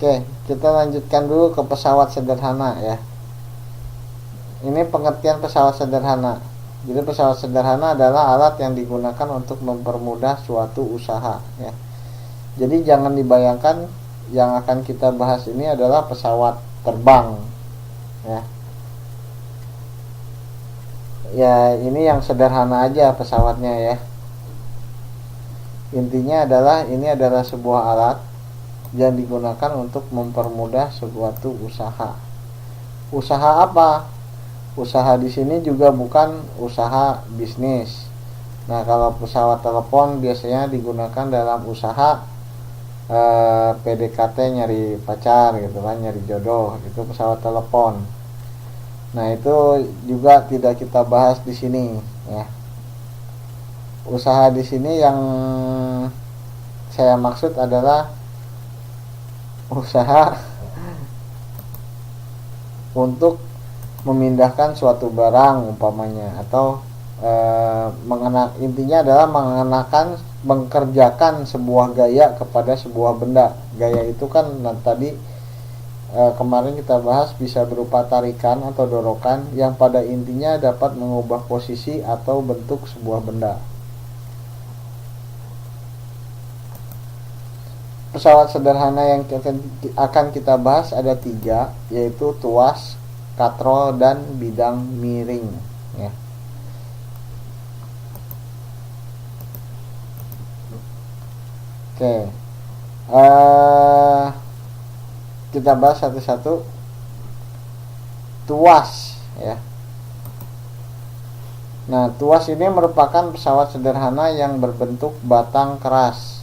[SPEAKER 1] Oke, kita lanjutkan dulu ke pesawat sederhana ya. Ini pengertian pesawat sederhana. Jadi pesawat sederhana adalah alat yang digunakan untuk mempermudah suatu usaha, ya. Jadi jangan dibayangkan yang akan kita bahas ini adalah pesawat terbang, ya. Ya, ini yang sederhana aja pesawatnya, ya. Intinya adalah ini adalah sebuah alat yang digunakan untuk mempermudah suatu usaha. Usaha apa? Usaha di sini juga bukan usaha bisnis. Nah, kalau pesawat telepon biasanya digunakan dalam usaha PDKT, nyari pacar gitu kan, nyari jodoh, itu pesawat telepon. Nah, itu juga tidak kita bahas di sini, ya. Usaha di sini yang saya maksud adalah usaha untuk memindahkan suatu barang umpamanya, atau intinya adalah mengerjakan sebuah gaya kepada sebuah benda. Gaya itu kan tadi kemarin kita bahas bisa berupa tarikan atau dorongan yang pada intinya dapat mengubah posisi atau bentuk sebuah benda. Pesawat sederhana yang akan kita bahas ada 3, yaitu tuas, katrol, dan bidang miring, ya. Oke, kita bahas satu-satu. Tuas, ya. Nah, tuas ini merupakan pesawat sederhana yang berbentuk batang keras.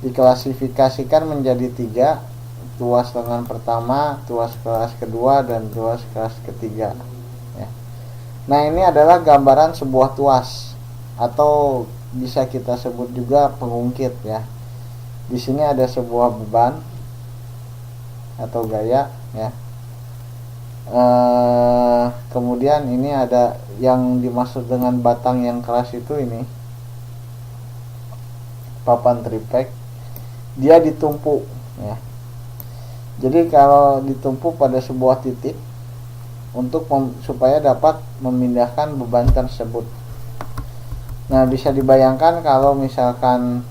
[SPEAKER 1] Diklasifikasikan menjadi 3, tuas lengan pertama, tuas kelas kedua, dan tuas kelas ketiga, ya. Nah, ini adalah gambaran sebuah tuas, atau bisa kita sebut juga pengungkit, ya. Di sini ada sebuah beban atau gaya, ya. Kemudian ini ada yang dimaksud dengan batang yang keras itu, ini papan triplek. Dia ditumpuk, ya. Jadi kalau ditumpuk pada sebuah titik untuk supaya dapat memindahkan beban tersebut. Nah, bisa dibayangkan kalau misalkan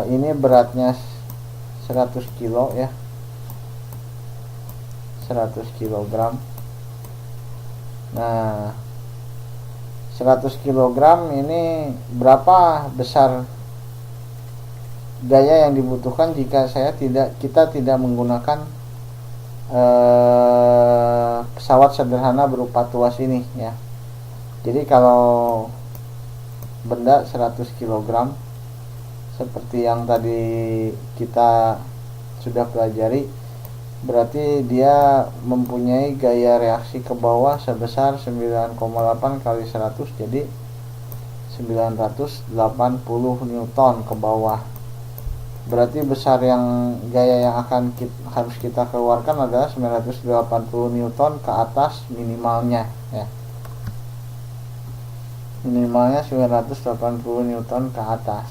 [SPEAKER 1] ini beratnya 100 kilo, ya, 100 kilogram. Nah, 100 kilogram ini berapa besar gaya yang dibutuhkan jika kita tidak menggunakan pesawat sederhana berupa tuas ini, ya. Jadi kalau benda 100 kg seperti yang tadi kita sudah pelajari, berarti dia mempunyai gaya reaksi ke bawah sebesar 9,8 kali 100, jadi 980 Newton ke bawah. Berarti besar yang gaya yang harus kita keluarkan adalah 980 Newton ke atas minimalnya, ya. Minimalnya 980 Newton ke atas.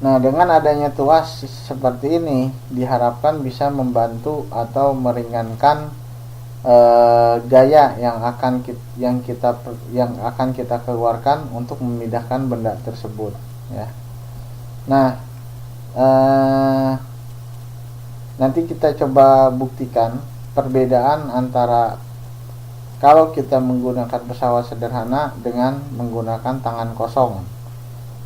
[SPEAKER 1] Nah, dengan adanya tuas seperti ini diharapkan bisa membantu atau meringankan gaya yang akan kita keluarkan untuk memindahkan benda tersebut, ya. Nah, nanti kita coba buktikan perbedaan antara kalau kita menggunakan pesawat sederhana dengan menggunakan tangan kosong.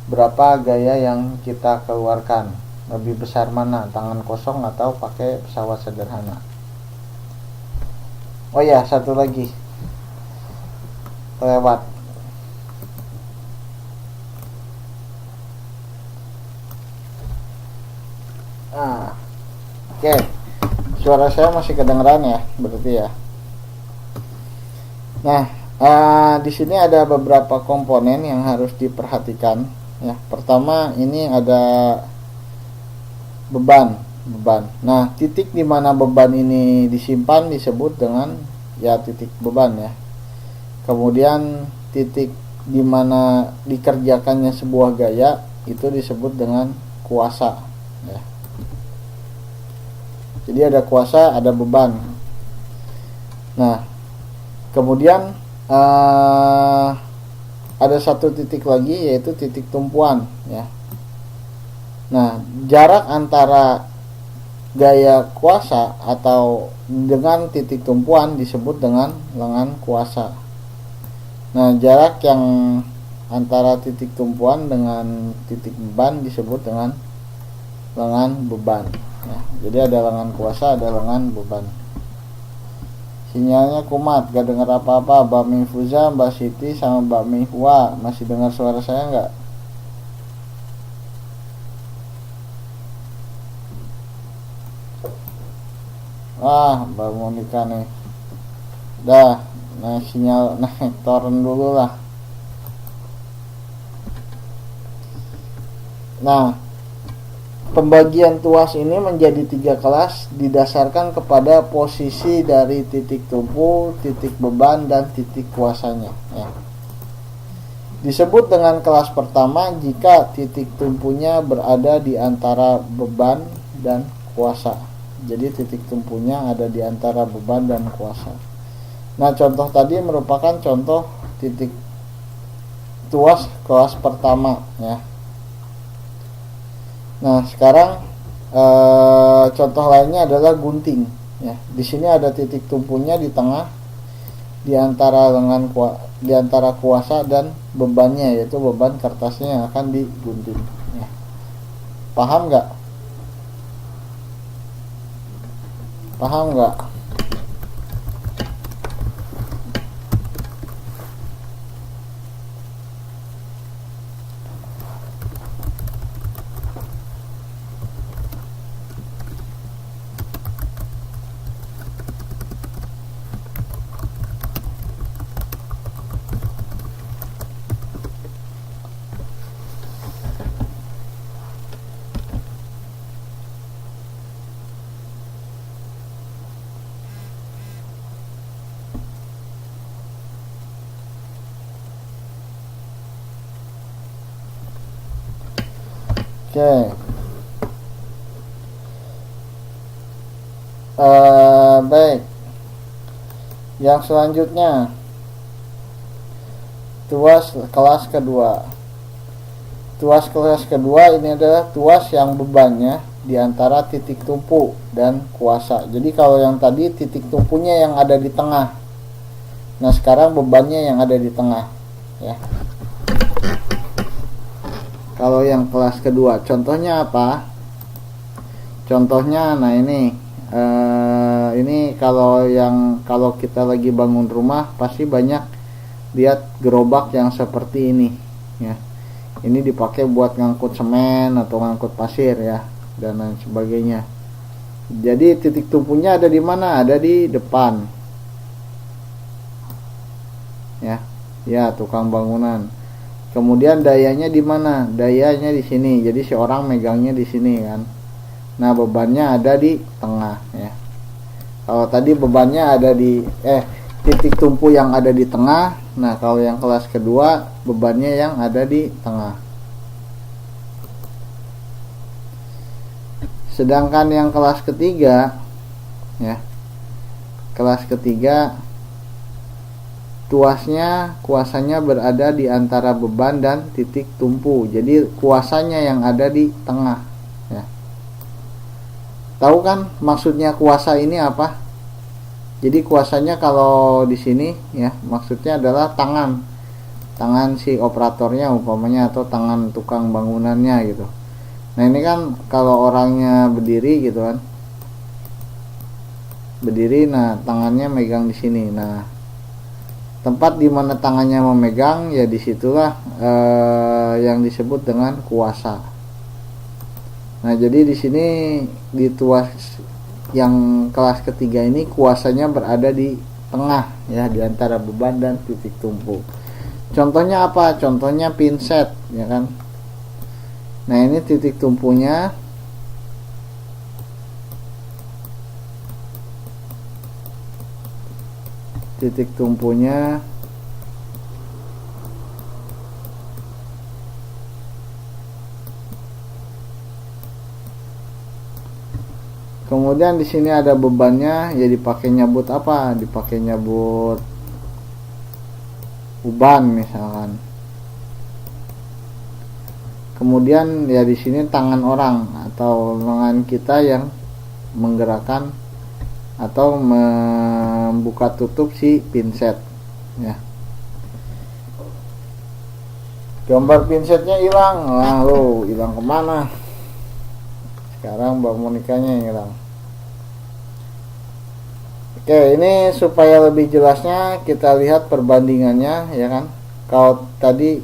[SPEAKER 1] Berapa gaya yang kita keluarkan? Lebih besar mana, tangan kosong atau pakai pesawat sederhana? Oh ya, satu lagi lewat. Oke. Suara saya masih kedengeran, ya, berarti, ya. Nah, di sini ada beberapa komponen yang harus diperhatikan, ya. Pertama, ini ada beban. Nah, titik di mana beban ini disimpan disebut dengan, ya, titik beban, ya. Kemudian titik di mana dikerjakannya sebuah gaya itu disebut dengan kuasa, ya. Jadi ada kuasa, ada beban. Nah, kemudian ada satu titik lagi, yaitu titik tumpuan ya. Nah, jarak antara gaya kuasa atau dengan titik tumpuan disebut dengan lengan kuasa. Nah, jarak yang antara titik tumpuan dengan titik beban disebut dengan lengan beban ya. Jadi ada lengan kuasa, ada lengan beban. Sinyalnya kumat, gak dengar apa-apa. Mbak Mifuza, Mbak Siti, sama Mbak Mihwa masih dengar suara saya nggak? Mbak Monika nih. Dah, nah sinyal naik torrent dulu lah. Nah, pembagian tuas ini menjadi 3 kelas didasarkan kepada posisi dari titik tumpu, titik beban, dan titik kuasanya ya. Disebut dengan kelas pertama jika titik tumpunya berada di antara beban dan kuasa. Jadi titik tumpunya ada di antara beban dan kuasa. Nah, contoh tadi merupakan contoh titik tuas kelas pertama ya. Nah, sekarang contoh lainnya adalah gunting ya. Di sini ada titik tumpunya di tengah di antara kuasa dan bebannya, yaitu beban kertasnya yang akan digunting ya. Paham nggak? Paham nggak? Oke. Baik. Yang selanjutnya, tuas kelas kedua. Tuas kelas kedua ini adalah tuas yang bebannya di antara titik tumpu dan kuasa. Jadi kalau yang tadi titik tumpunya yang ada di tengah. Nah, sekarang bebannya yang ada di tengah ya. Kalau yang kelas kedua, contohnya apa? Contohnya, nah ini kalau kita lagi bangun rumah pasti banyak lihat gerobak yang seperti ini ya. Ini dipakai buat ngangkut semen atau ngangkut pasir ya, dan lain sebagainya. Jadi titik tumpunya ada di mana? Ada di depan ya. Ya, tukang bangunan. Kemudian dayanya di mana? Dayanya di sini. Jadi si orang megangnya di sini kan. Nah, bebannya ada di tengah ya. Kalau tadi bebannya ada di titik tumpu yang ada di tengah. Nah, kalau yang kelas kedua bebannya yang ada di tengah. Sedangkan yang kelas ketiga ya. Kelas ketiga kuasanya berada di antara beban dan titik tumpu. Jadi kuasanya yang ada di tengah ya. Tahu kan maksudnya kuasa ini apa? Jadi kuasanya kalau di sini ya, maksudnya adalah tangan si operatornya umpamanya, atau tangan tukang bangunannya gitu. Nah, ini kan kalau orangnya berdiri gitu kan. Berdiri, nah tangannya megang di sini. Nah, tempat di mana tangannya memegang ya disitulah yang disebut dengan kuasa. Nah, jadi di sini di tuas yang kelas ketiga ini kuasanya berada di tengah ya, di antara beban dan titik tumpu. Contohnya apa? Contohnya pinset ya kan. Nah, ini titik tumpunya. Titik tumpunya Kemudian di sini ada bebannya, ya dipakai nyabut apa? Dipakai nyabut uban misalkan. Kemudian ya di sini tangan orang atau lengan kita yang menggerakkan atau membuka tutup si pinset ya. Gambar pinsetnya hilang. Lalu hilang kemana? Sekarang Mbak Monikanya yang hilang. Oke, ini supaya lebih jelasnya kita lihat perbandingannya ya kan. Kalau tadi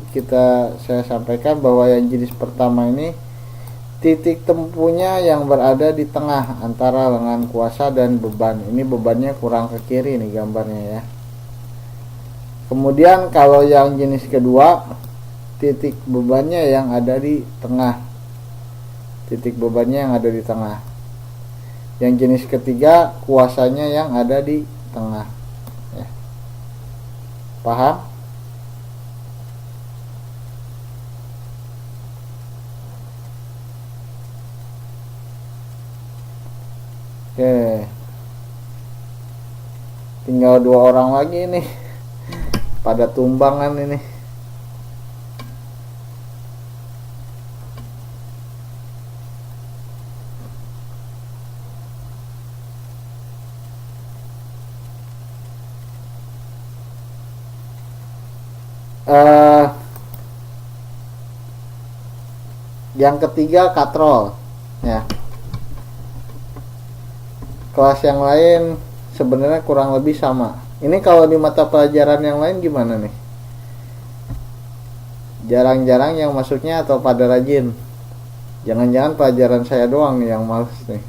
[SPEAKER 1] saya sampaikan bahwa yang jenis pertama ini titik tempuhnya yang berada di tengah antara lengan kuasa dan beban. Ini bebannya kurang ke kiri nih gambarnya ya. Kemudian kalau yang jenis kedua, titik bebannya yang ada di tengah. Titik bebannya yang ada di tengah. Yang jenis ketiga, kuasanya yang ada di tengah ya. Paham? Oke, tinggal 2 orang lagi nih, pada tumbangan ini. Yang ketiga katrol ya. Kelas yang lain sebenarnya kurang lebih sama. Ini kalau di mata pelajaran yang lain gimana nih? Jarang-jarang yang masuknya atau pada rajin? Jangan-jangan pelajaran saya doang nih yang males nih.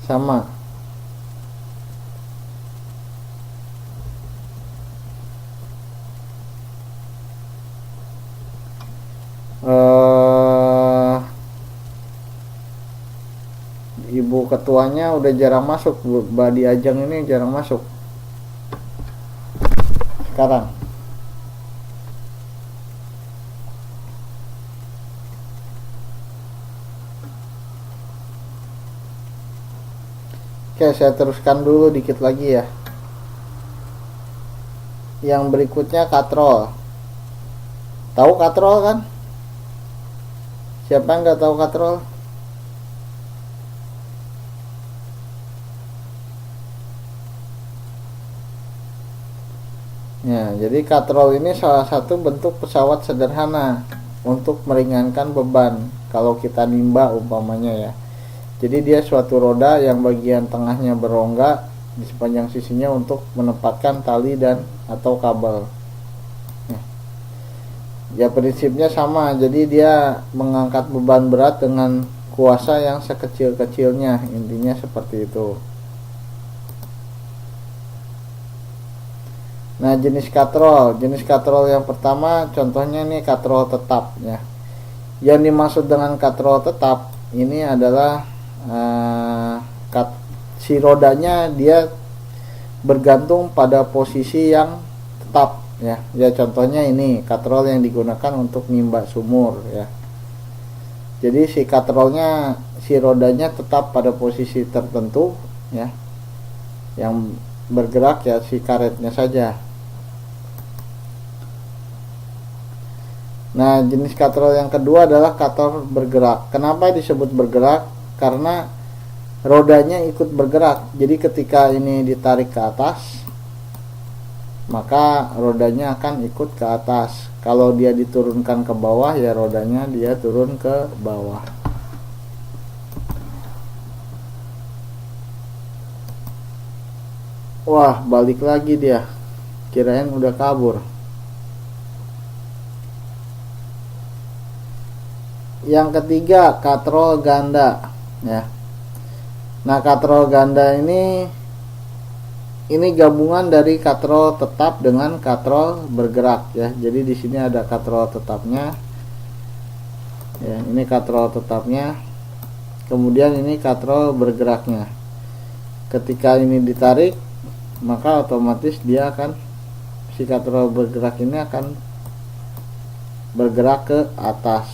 [SPEAKER 1] Sama. Ibu ketuanya udah jarang masuk, Mbak Diajeng ini jarang masuk sekarang. Oke, saya teruskan dulu dikit lagi ya. Yang berikutnya katrol. Tahu katrol kan? Siapa yang nggak tahu katrol? Ya, jadi katrol ini salah satu bentuk pesawat sederhana untuk meringankan beban kalau kita nimba umpamanya ya. Jadi dia suatu roda yang bagian tengahnya berongga di sepanjang sisinya untuk menempatkan tali dan atau kabel. Ya prinsipnya sama, jadi dia mengangkat beban berat dengan kuasa yang sekecil-kecilnya, intinya seperti itu. Nah, jenis katrol yang pertama contohnya nih katrol tetap ya. Yang dimaksud dengan katrol tetap ini adalah si rodanya dia bergantung pada posisi yang tetap ya. Ya contohnya ini katrol yang digunakan untuk nimba sumur ya. Jadi si katrolnya, si rodanya tetap pada posisi tertentu ya. Yang bergerak ya si karetnya saja. Nah, jenis katrol yang kedua adalah katrol bergerak. Kenapa disebut bergerak? Karena rodanya ikut bergerak. Jadi ketika ini ditarik ke atas, maka rodanya akan ikut ke atas. Kalau dia diturunkan ke bawah, ya rodanya dia turun ke bawah. Wah, balik lagi dia. Kirain udah kabur. Yang ketiga, katrol ganda ya. Nah, katrol ganda ini gabungan dari katrol tetap dengan katrol bergerak ya. Jadi di sini ada katrol tetapnya. Ya, ini katrol tetapnya. Kemudian ini katrol bergeraknya. Ketika ini ditarik, maka otomatis dia akan, si katrol bergerak ini akan bergerak ke atas.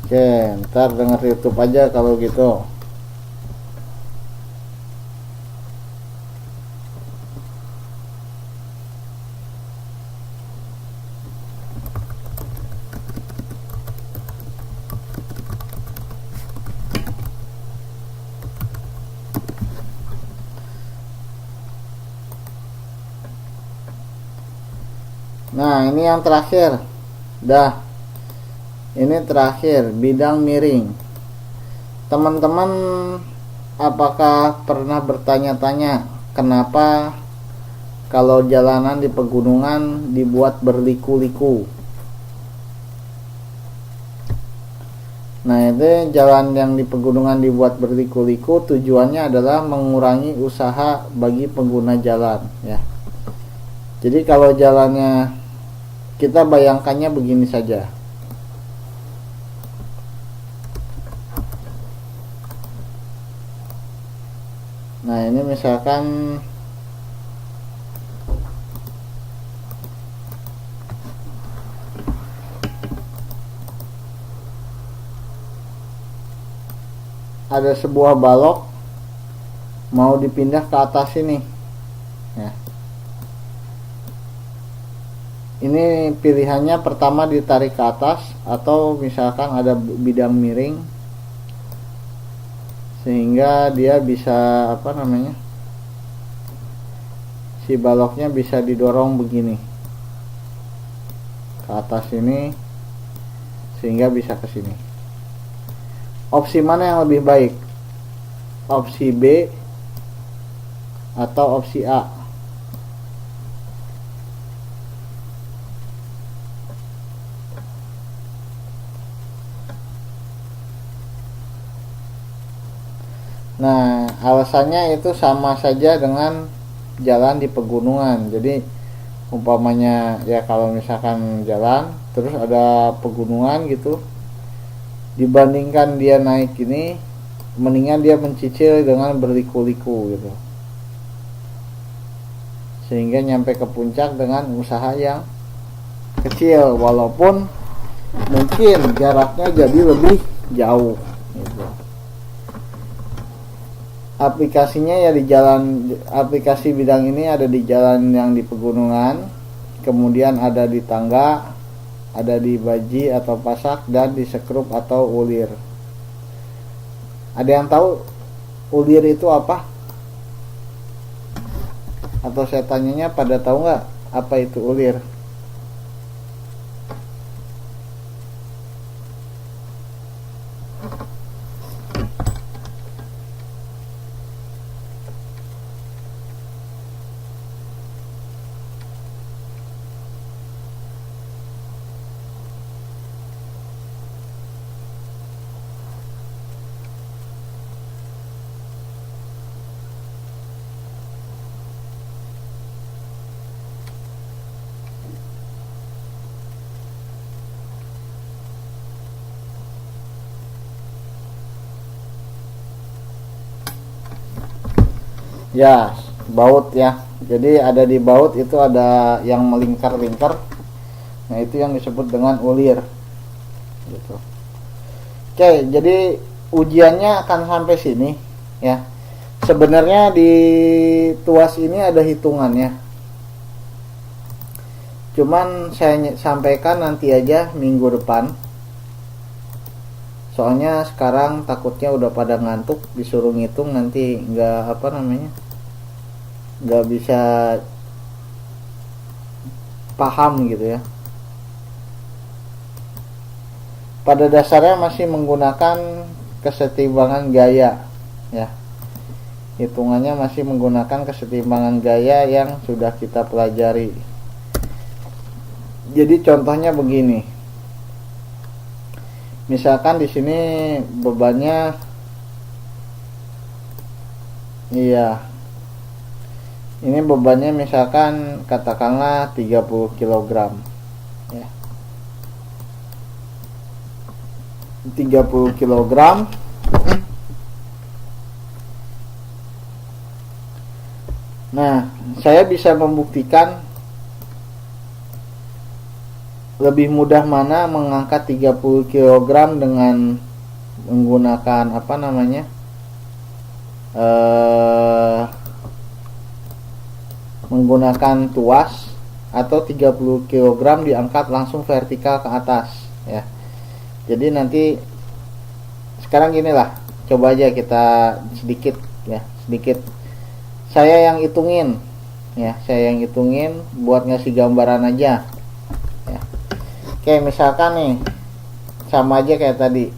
[SPEAKER 1] Oke, ntar denger YouTube aja kalau gitu. Nah, ini yang terakhir. Dah. Ini terakhir, bidang miring. Teman-teman, apakah pernah bertanya-tanya kenapa kalau jalanan di pegunungan dibuat berliku-liku? Nah, itu jalan yang di pegunungan dibuat berliku-liku tujuannya adalah mengurangi usaha bagi pengguna jalan, ya. Jadi kalau jalannya, kita bayangkannya begini saja. Nah, ini misalkan ada sebuah balok mau dipindah ke atas ini, ya. Ini pilihannya pertama ditarik ke atas, atau misalkan ada bidang miring sehingga dia bisa si baloknya bisa didorong begini ke atas ini sehingga bisa ke sini. Opsi mana yang lebih baik? Opsi B atau opsi A? Nah, alasannya itu sama saja dengan jalan di pegunungan. Jadi umpamanya ya, kalau misalkan jalan terus ada pegunungan gitu, dibandingkan dia naik ini, mendingan dia mencicil dengan berliku-liku gitu, sehingga nyampe ke puncak dengan usaha yang kecil, walaupun mungkin jaraknya jadi lebih jauh gitu. Aplikasinya ya di jalan, aplikasi bidang ini ada di jalan yang di pegunungan, kemudian ada di tangga, ada di baji atau pasak, dan di sekrup atau ulir. Ada yang tahu ulir itu apa? Atau saya tanyanya, pada tahu nggak apa itu ulir? Ya, baut ya. Jadi ada di baut itu ada yang melingkar-lingkar. Nah, itu yang disebut dengan ulir. Gitu. Oke, jadi ujiannya akan sampai sini ya. Sebenarnya di tuas ini ada hitungannya. Cuman saya sampaikan nanti aja minggu depan. Soalnya sekarang takutnya udah pada ngantuk, disuruh ngitung nanti nggak bisa paham gitu ya. Pada dasarnya masih menggunakan kesetimbangan gaya ya. Hitungannya masih menggunakan kesetimbangan gaya yang sudah kita pelajari. Jadi contohnya begini. Misalkan di sini bebannya ini bebannya misalkan katakanlah 30 kg ya. 30 kg. Nah, saya bisa membuktikan lebih mudah mana mengangkat 30 kg dengan menggunakan apa namanya, menggunakan tuas, atau 30 kg diangkat langsung vertikal ke atas ya. Jadi nanti sekarang gini lah, coba aja kita sedikit saya yang hitungin buat ngasih gambaran aja ya. Oke, misalkan nih sama aja kayak tadi,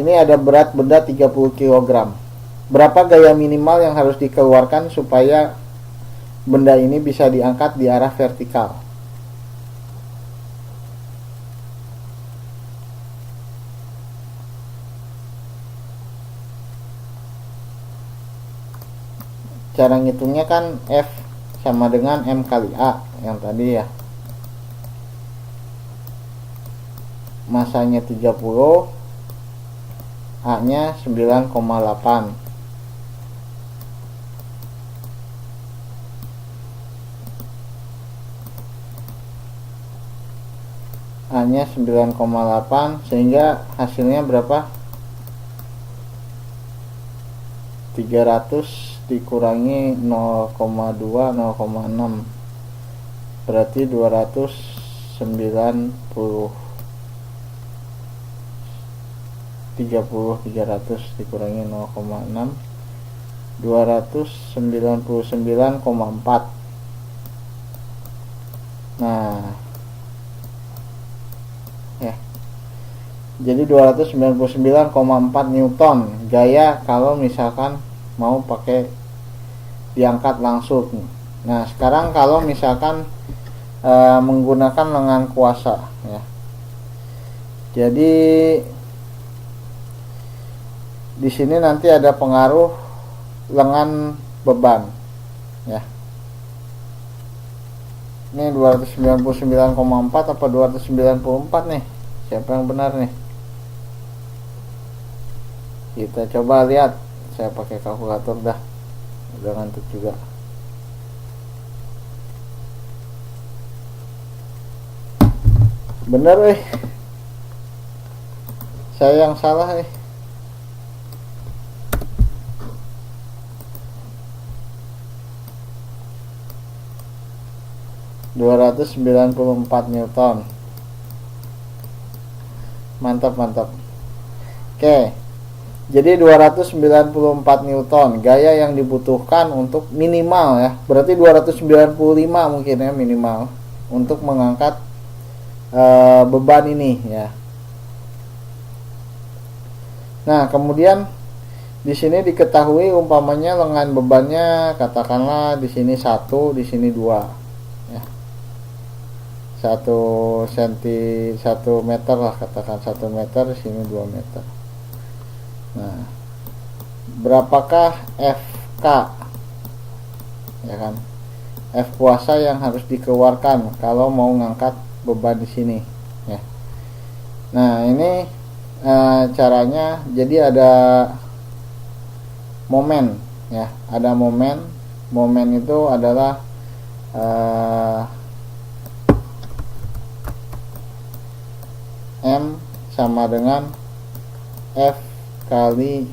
[SPEAKER 1] ini ada berat benda 30 kg. Berapa gaya minimal yang harus dikeluarkan supaya benda ini bisa diangkat di arah vertikal? Cara ngitungnya kan F sama dengan M kali A yang tadi ya. Masanya 30, A nya 9,8. A nya 9,8, sehingga hasilnya berapa? 300 dikurangi 0,2, 0,6, berarti 290. 300 dikurangi 0,6, 299,4. Nah ya, jadi 299,4 Newton gaya kalau misalkan mau pakai diangkat langsung. Nah sekarang kalau misalkan menggunakan lengan kuasa ya, jadi di sini nanti ada pengaruh lengan beban ya. Ini 299,4 apa 294 nih? Siapa yang benar nih? Kita coba lihat. Saya pakai kalkulator dah. Udah ngantuk juga. Bener saya yang salah 294 Newton. Mantap. Oke. Jadi 294 Newton gaya yang dibutuhkan untuk minimal ya. Berarti 295 mungkin ya minimal untuk mengangkat beban ini ya. Nah, kemudian di sini diketahui umpamanya lengan bebannya katakanlah di sini 1, di sini 2 ya. 1 meter lah, katakan 1 meter, di sini 2 meter. Nah, berapakah FK ya kan? F kuasa yang harus dikeluarkan kalau mau ngangkat beban di sini ya. Nah, ini caranya, jadi ada momen ya, ada momen itu adalah M sama dengan F kali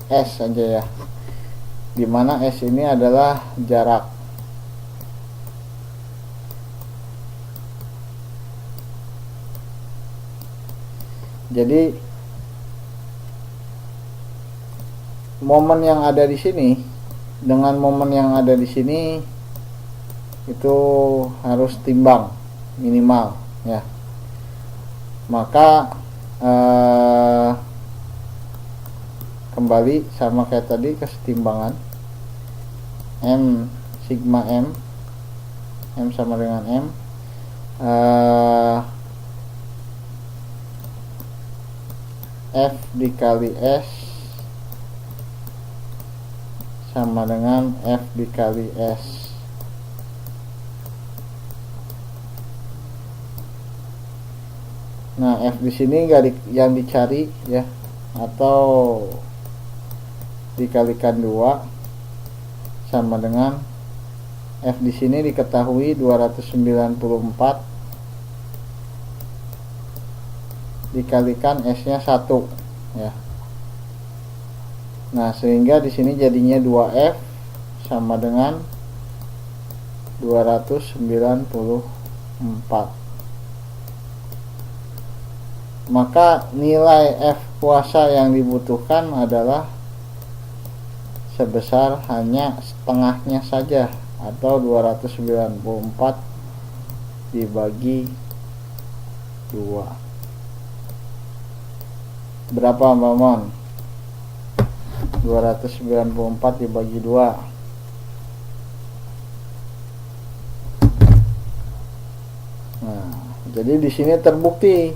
[SPEAKER 1] S aja ya, dimana S ini adalah jarak. Jadi momen yang ada di sini dengan momen yang ada di sini itu harus timbang minimal ya. Maka kembali sama kayak tadi, kesetimbangan M sigma M sama dengan M, F dikali S sama dengan F dikali S. Nah, F di sini yang dicari ya, atau dikalikan 2 sama dengan F di sini diketahui 294 dikalikan S-nya 1 ya. Nah, sehingga di sini jadinya 2F sama dengan 294. Maka nilai F kuasa yang dibutuhkan adalah sebesar hanya setengahnya saja, atau 294 dibagi 2. Berapa Mbak Mon? 294 dibagi 2. Nah, jadi di sini terbukti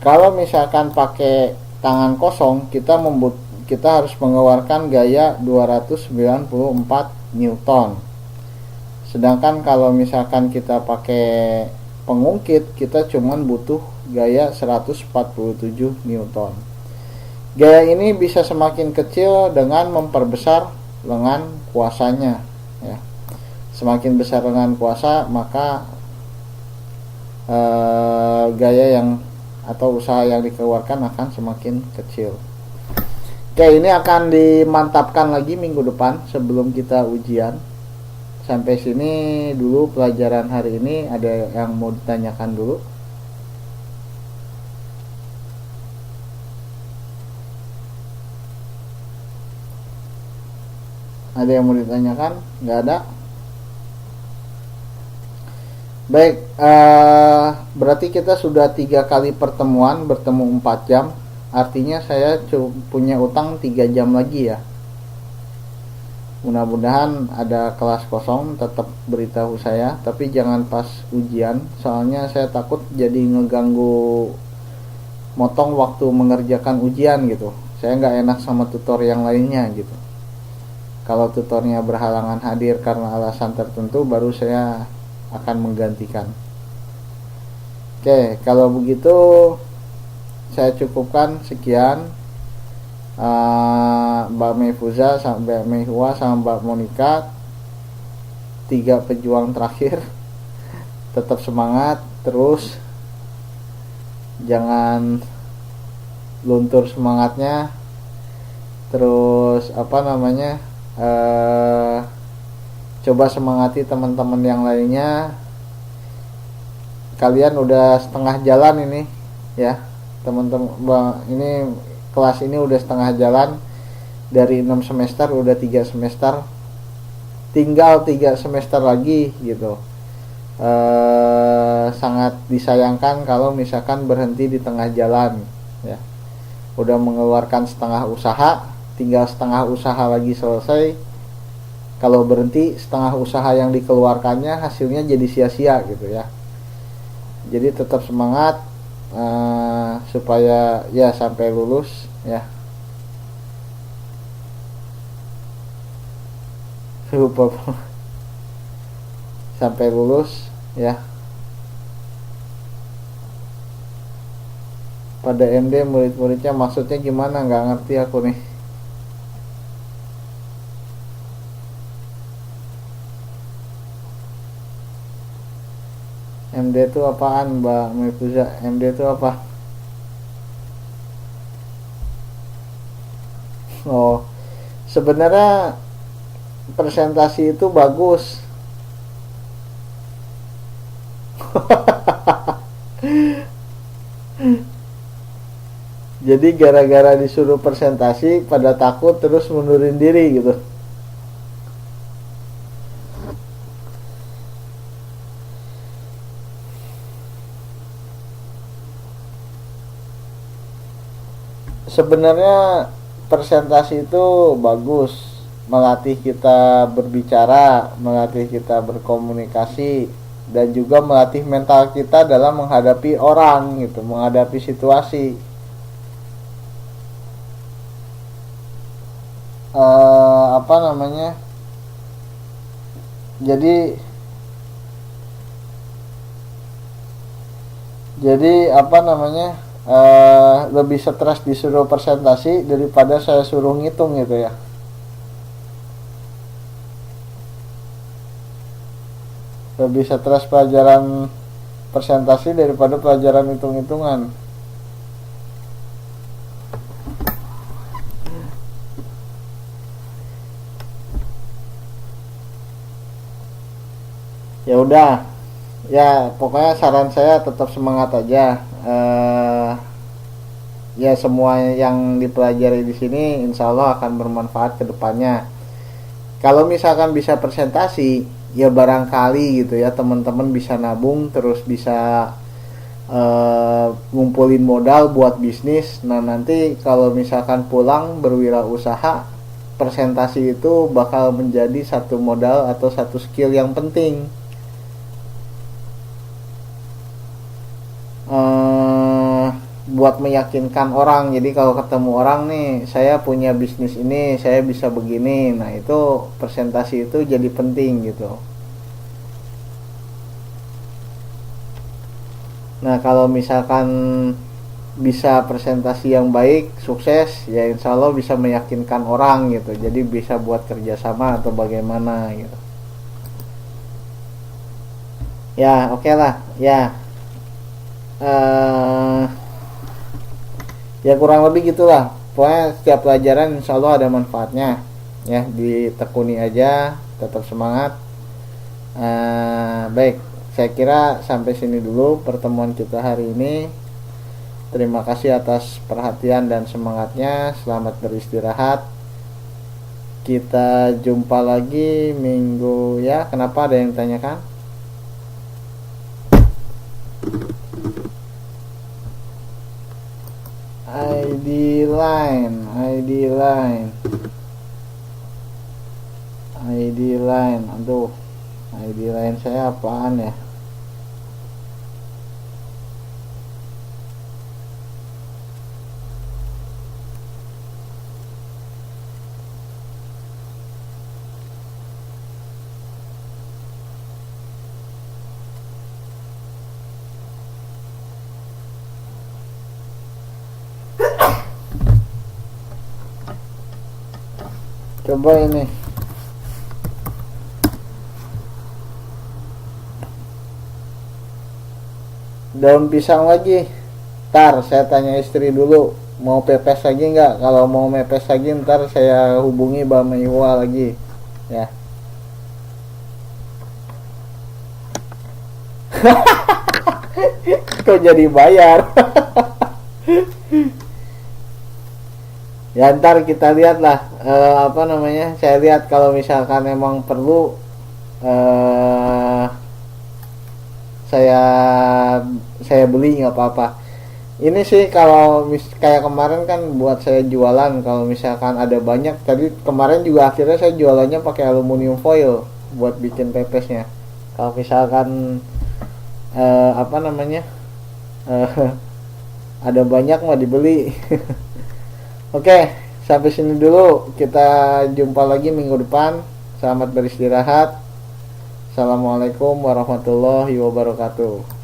[SPEAKER 1] kalau misalkan pakai tangan kosong kita harus mengeluarkan gaya 294 Newton. Sedangkan kalau misalkan kita pakai pengungkit, kita cuman butuh gaya 147 Newton. Gaya ini bisa semakin kecil dengan memperbesar lengan kuasanya ya. Semakin besar lengan kuasa, maka gaya yang atau usaha yang dikeluarkan akan semakin kecil. Oke, ini akan dimantapkan lagi minggu depan sebelum kita ujian. Sampai sini dulu pelajaran hari ini. Ada yang mau ditanyakan dulu? Ada yang mau ditanyakan? Nggak ada? Baik, berarti kita sudah 3 kali pertemuan, bertemu 4 jam. Artinya saya punya utang 3 jam lagi ya. Mudah-mudahan ada kelas kosong, tetap beritahu saya, tapi jangan pas ujian, soalnya saya takut jadi ngeganggu, motong waktu mengerjakan ujian gitu. Saya nggak enak sama tutor yang lainnya gitu. Kalau tutornya berhalangan hadir karena alasan tertentu, baru saya akan menggantikan. Oke, kalau begitu saya cukupkan sekian. Mbak Meifuza, Mbak Meihua, sama Mbak Monica, 3 pejuang terakhir. Tetap semangat terus, jangan luntur semangatnya. Terus coba semangati teman-teman yang lainnya. Kalian udah setengah jalan ini ya teman-teman. Ini kelas ini udah setengah jalan, dari 6 semester udah 3 semester, tinggal 3 semester lagi gitu. Sangat disayangkan kalau misalkan berhenti di tengah jalan ya. Udah mengeluarkan setengah usaha, tinggal setengah usaha lagi selesai. Kalau berhenti, setengah usaha yang dikeluarkannya hasilnya jadi sia-sia gitu ya. Jadi tetap semangat, supaya ya sampai lulus ya. Sampai lulus ya. Pada MD murid-muridnya maksudnya gimana, nggak ngerti aku nih. MD itu apaan Mbak Meifuza? MD itu apa? Oh, sebenarnya presentasi itu bagus. Jadi gara-gara disuruh presentasi pada takut terus mundurin diri gitu. Sebenarnya presentasi itu bagus, melatih kita berbicara, melatih kita berkomunikasi, dan juga melatih mental kita dalam menghadapi orang gitu, menghadapi situasi. Jadi lebih stres disuruh presentasi daripada saya suruh ngitung gitu ya. Lebih stres pelajaran presentasi daripada pelajaran hitung-hitungan. Ya udah, ya pokoknya saran saya tetap semangat aja. Ya semua yang dipelajari di sini insya Allah akan bermanfaat ke depannya. Kalau misalkan bisa presentasi, ya barangkali gitu ya teman-teman bisa nabung, terus bisa ngumpulin modal buat bisnis. Nah nanti kalau misalkan pulang berwirausaha, presentasi itu bakal menjadi satu modal atau satu skill yang penting. Buat meyakinkan orang. Jadi kalau ketemu orang nih, saya punya bisnis ini, saya bisa begini, nah itu presentasi itu jadi penting gitu. Nah kalau misalkan bisa presentasi yang baik, sukses, ya insya Allah bisa meyakinkan orang gitu. Jadi bisa buat kerjasama atau bagaimana gitu. Ya oke lah ya. Ya kurang lebih gitulah. Pokoknya setiap pelajaran insya Allah ada manfaatnya. Ya ditekuni aja, tetap semangat. Baik, saya kira sampai sini dulu pertemuan kita hari ini. Terima kasih atas perhatian dan semangatnya. Selamat beristirahat. Kita jumpa lagi minggu ya. Kenapa ada yang tanyakan? ID line, aduh, ID line saya apaan ya? Coba ini. Daun pisang lagi. Ntar saya tanya istri dulu, mau pepes lagi nggak? Kalau mau mepes lagi ntar saya hubungi Mbak Iwa lagi. Ya. Kok jadi bayar? Ya ntar kita lihat lah, saya lihat kalau misalkan emang perlu, saya beli nggak apa-apa. Ini sih kalau kayak kemarin kan buat saya jualan, kalau misalkan ada banyak, tadi kemarin juga akhirnya saya jualannya pakai aluminium foil buat bikin pepesnya. Kalau misalkan ada banyak mah dibeli. Oke, sampai sini dulu. Kita jumpa lagi minggu depan. Selamat beristirahat. Assalamualaikum warahmatullahi wabarakatuh.